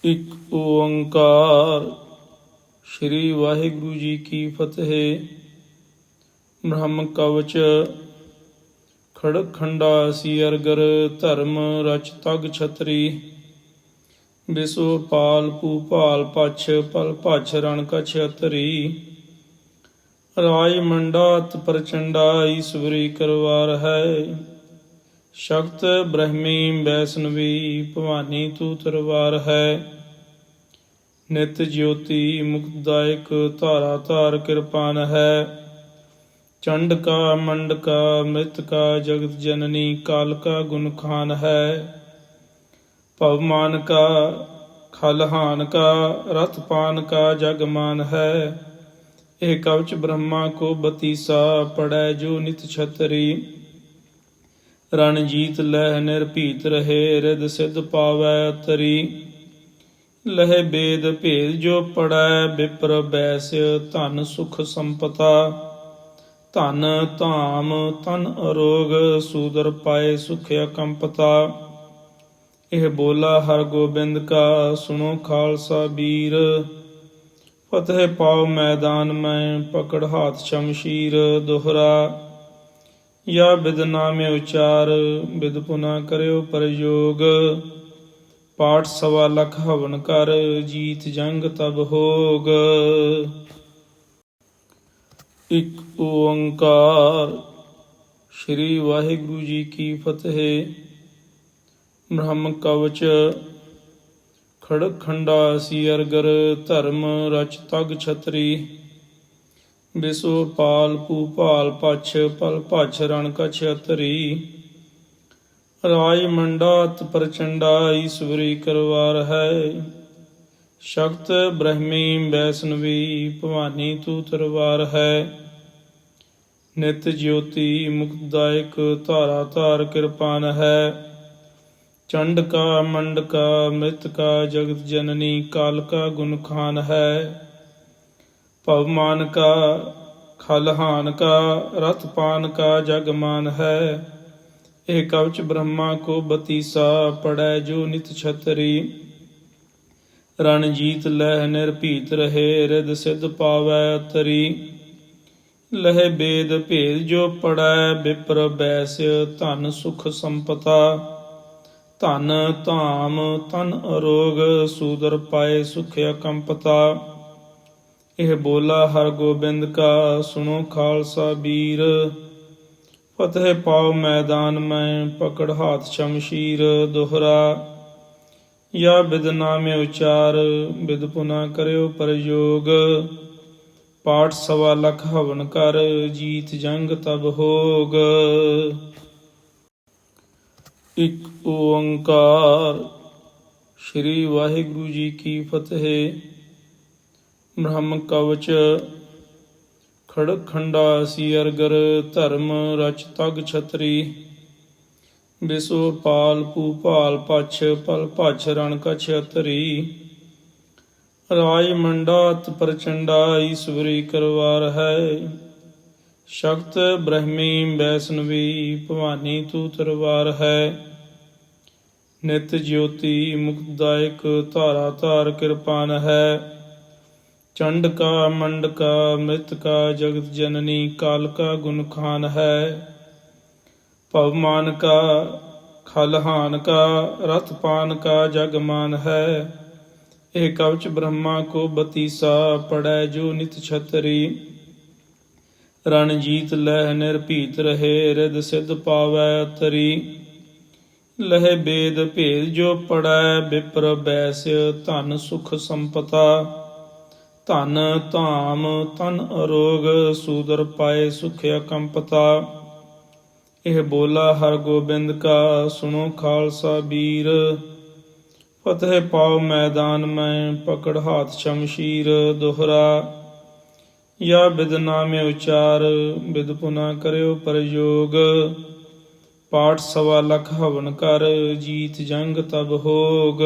ਇੱਕ ਓੰਕਾਰ। ਸ੍ਰੀ ਵਾਹਿਗੁਰੂ ਜੀ ਕੀ ਫਤਿਹ। ਬ੍ਰਹਮ ਕਵਚ ਖੜਕ ਖੰਡਾ ਸੀ ਅਰਗਰ ਧਰਮ ਰਚ ਤਗ ਛਤਰੀ ਬਿਸੋ ਪਾਲ ਭੂਪਾਲ ਪਛ ਪਲ ਭਛ ਰਣ ਕਛ ਅਤਰੀ ਰਾਜ ਮੰਡਾਤ ਪ੍ਰਚੰਡਾ ਈਸਵਰੀ ਕਰਵਾਰ ਹੈ ਸ਼ਕਤ ਬ੍ਰਹਮੀ ਵੈਸਨਵੀ ਭਵਾਨੀ ਤੂ ਤਰਵਾਰ ਹੈ ਨਿਤ ਜਯੋਤੀ ਮੁਕਤਦਾਇਕ ਧਾਰਾ ਧਾਰ ਕਿਰਪਾਨ ਹੈ ਚੰਡ ਕਾ ਮੰਡ ਕਾ ਮ੍ਰਿਤ ਕਾ ਜਗਤ ਜਨਨੀ ਕਾਲ ਕਾ ਗੁਣ ਖਾਨ ਹੈ ਭਵਮਾਨ ਕਾ ਖਲਹਾਨ ਕਾ ਰਥ ਪਾਨ ਕਾ ਜਗਮਾਨ ਹੈ ਇਹ ਕਵਚ ਬ੍ਰਹਮਾ ਕੋ ਬਤੀਸਾ ਪੜੈ ਜੋ ਨਿਤ ਛਤਰੀ ਰਣਜੀਤ ਲਹਿ ਨਿਰਭੀਤ ਰਹੇ ਰਿਦ ਸਿਧ ਪਾਵੈ ਤਰੀ ਲਹਿ ਬੇਦ ਭੇਦ ਜੋ ਪੜੈ ਬਿਪਰ ਬੈਸ ਧਨ ਸੁਖ ਸੰਪਤਾ ਧਨ ਧਾਮ ਤਨ ਅਰੋਗ ਸੂਦਰ ਪਾਏ ਸੁਖ ਅਕੰਪਤਾ ਇਹ ਬੋਲਾ ਹਰ ਗੋਬਿੰਦ ਕਾ ਸੁਣੋ ਖਾਲਸਾ ਵੀਰ ਫਤਿਹ ਪਾਓ ਮੈਦਾਨ ਮੈਂ ਪਕੜ ਹਾਥ ਸ਼ਮਸ਼ੀਰ ਦੋਹਰਾ ਯਾ ਬਿਦ ਨਾਮੇ ਉਚਾਰ ਬਿਦ ਪੁਨਾ ਕਰਿਓ ਪ੍ਰਯੋਗ ਪਾਠ 1.25 ਹਵਨ ਕਰ ਜੀਤ ਜੰਗ ਤਬ ਹੋਗ। ਇੱਕ ਓੰਕਾਰ। ਸ੍ਰੀ ਵਾਹਿਗੁਰੂ ਜੀ ਕੀ ਫਤਿਹ। ਬ੍ਰਹਮ ਕਵਚ ਖੜਕ ਖੰਡਾ ਸੀ ਅਰਗਰ ਧਰਮ ਰਚ ਤਗ ਛਤਰੀ ਬਿਸੋ ਪਾਲ ਭੂਪਾਲ ਪਛ ਪਲ ਭਛ ਰਣ ਕਛ ਅਤਰੀ ਰਾਜ ਮੰਡਾਤ ਪ੍ਰਚੰਡਾ ਈਸਵਰੀ ਕਰਵਾਰ ਹੈ ਸ਼ਕਤ ਬ੍ਰਹਮੀ ਵੈਸਨਵੀ ਭਵਾਨੀ ਤੂ ਤਰਵਾਰ ਹੈ ਨਿਤ ਜਯੋਤੀ ਮੁਕਤਦਾਇਕ ਧਾਰਾ ਧਾਰ ਕਿਰਪਾਨ ਹੈ ਚੰਡ ਕਾ ਮੰਡ ਕਾ ਮ੍ਰਿਤ ਕਾ ਜਗਤ ਜਨਨੀ ਕਾਲ ਕਾ ਗੁਣ ਖਾਨ ਹੈ ਭਵਮਾਨ ਕਾ ਖਲਹਾਨ ਕਾ ਰਥ ਪਾਨ ਕਾ ਜਗਮਾਨ ਹੈ ਇਹ ਕਵਚ ਬ੍ਰਹਮਾ ਕੋ ਬਤੀਸਾ ਪੜੈ ਜੋ ਨਿਤ ਛਤਰੀ ਰਣਜੀਤ ਲਹਿ ਨਿਰਭੀਤ ਰਹੇ ਰਿਦ ਸਿਧ ਪਾਵੈ ਤਰੀ ਲਹਿ ਬੇਦ ਭੇਦ ਜੋ ਪੜੈ ਬਿਪਰ ਬੈਸ ਧਨ ਸੁਖ ਸੰਪਤਾ ਧਨ ਧਾਮ ਤਨ ਅਰੋਗ ਸੂਦਰ ਪਾਏ ਸੁਖ ਅਕੰਪਤਾ ਇਹ ਬੋਲਾ ਹਰ ਗੋਬਿੰਦ ਕਾ ਸੁਣੋ ਖਾਲਸਾ ਵੀਰ ਫਤਿਹ ਪਾਓ ਮੈਦਾਨ ਮੈਂ ਪਕੜ ਹਾਥ ਸ਼ਮਸ਼ੀਰ ਦੋਹਰਾ ਯਾ ਬਿਦ ਨਾਮੇ ਉਚਾਰ ਬਿਦ ਪੁਨਾ ਕਰਿਓ ਪ੍ਰਯੋਗ ਪਾਠ 1.25 ਹਵਨ ਕਰ ਜੀਤ ਜੰਗ ਤਬ ਹੋਗ। ਇੱਕ ਓੰਕਾਰ। ਸ੍ਰੀ ਵਾਹਿਗੁਰੂ ਜੀ ਕੀ ਫਤਿਹ। ਬ੍ਰਹਮ ਕਵਚ ਖੜਕ ਖੰਡਾ ਸੀ ਅਰਗਰ ਧਰਮ ਰਚ ਤਗ ਛਤਰੀ ਬਿਸੋ ਪਾਲ ਭੂਪਾਲ ਪਛ ਪਲ ਭਛ ਰਣ ਕਛ ਅਤਰੀ ਰਾਜ ਮੰਡਾਤ ਪ੍ਰਚੰਡਾ ਈਸਵਰੀ ਕਰਵਾਰ ਹੈ ਸ਼ਕਤ ਬ੍ਰਹਮੀ ਵੈਸਨਵੀ ਭਵਾਨੀ ਤੂ ਤਰਵਾਰ ਹੈ। ਨਿਤ ਜਯੋਤੀ ਮੁਕਤਦਾਇਕ ਧਾਰਾ ਧਾਰ ਕਿਰਪਾਨ ਹੈ। ਚੰਡ ਕਾ ਮੰਡ ਕਾ ਮ੍ਰਿਤ ਕਾ ਜਗਤ ਜਨਨੀ ਕਾਲ ਕਾ ਗੁਣ ਖਾਨ ਹੈ। ਭਵਮਾਨ ਕਾ ਖਲਹਾਨ ਕਾ ਰਥ ਪਾਨ ਕਾ ਜਗਮਾਨ ਹੈ। ਇਹ ਕਵਚ ਬ੍ਰਹਮਾ ਕੋ ਬਤੀਸਾ ਪੜੈ ਜੋ ਨਿਤ ਛਤਰੀ। ਰਣਜੀਤ ਲਹਿ ਨਿਰਭੀਤ ਰਹੇ ਰਿਦ ਸਿਧ ਪਾਵੈ ਤਰੀ। ਲਹਿ ਬੇਦ ਭੇਦ ਜੋ ਪੜੈ ਬਿਪਰ ਬੈਸ ਧਨ ਸੁਖ ਸੰਪਤਾ। ਧਨ ਧਾਮ ਤਨ ਅਰੋਗ ਸੂਦਰ ਪਾਏ ਸੁਖ ਅਕੰਪਤਾ। ਇਹ ਬੋਲਾ ਹਰ ਗੋਬਿੰਦ ਕਾ ਸੁਣੋ ਖਾਲਸਾ ਵੀਰ। ਫਤਿਹ ਪਾਓ ਮੈਦਾਨ ਮੈਂ ਪਕੜ ਹਾਥ ਸ਼ਮਸ਼ੀਰ। ਦੋਹਰਾ ਯਾ ਬਿਦ ਨਾਮੇ ਉਚਾਰ ਬਿਦ ਪੁਨਾ ਕਰਿਓ ਪ੍ਰਯੋਗ। ਪਾਠ 1.25 ਲੱਖ ਹਵਨ ਕਰ ਜੀਤ ਜੰਗ ਤਬ ਹੋਗ।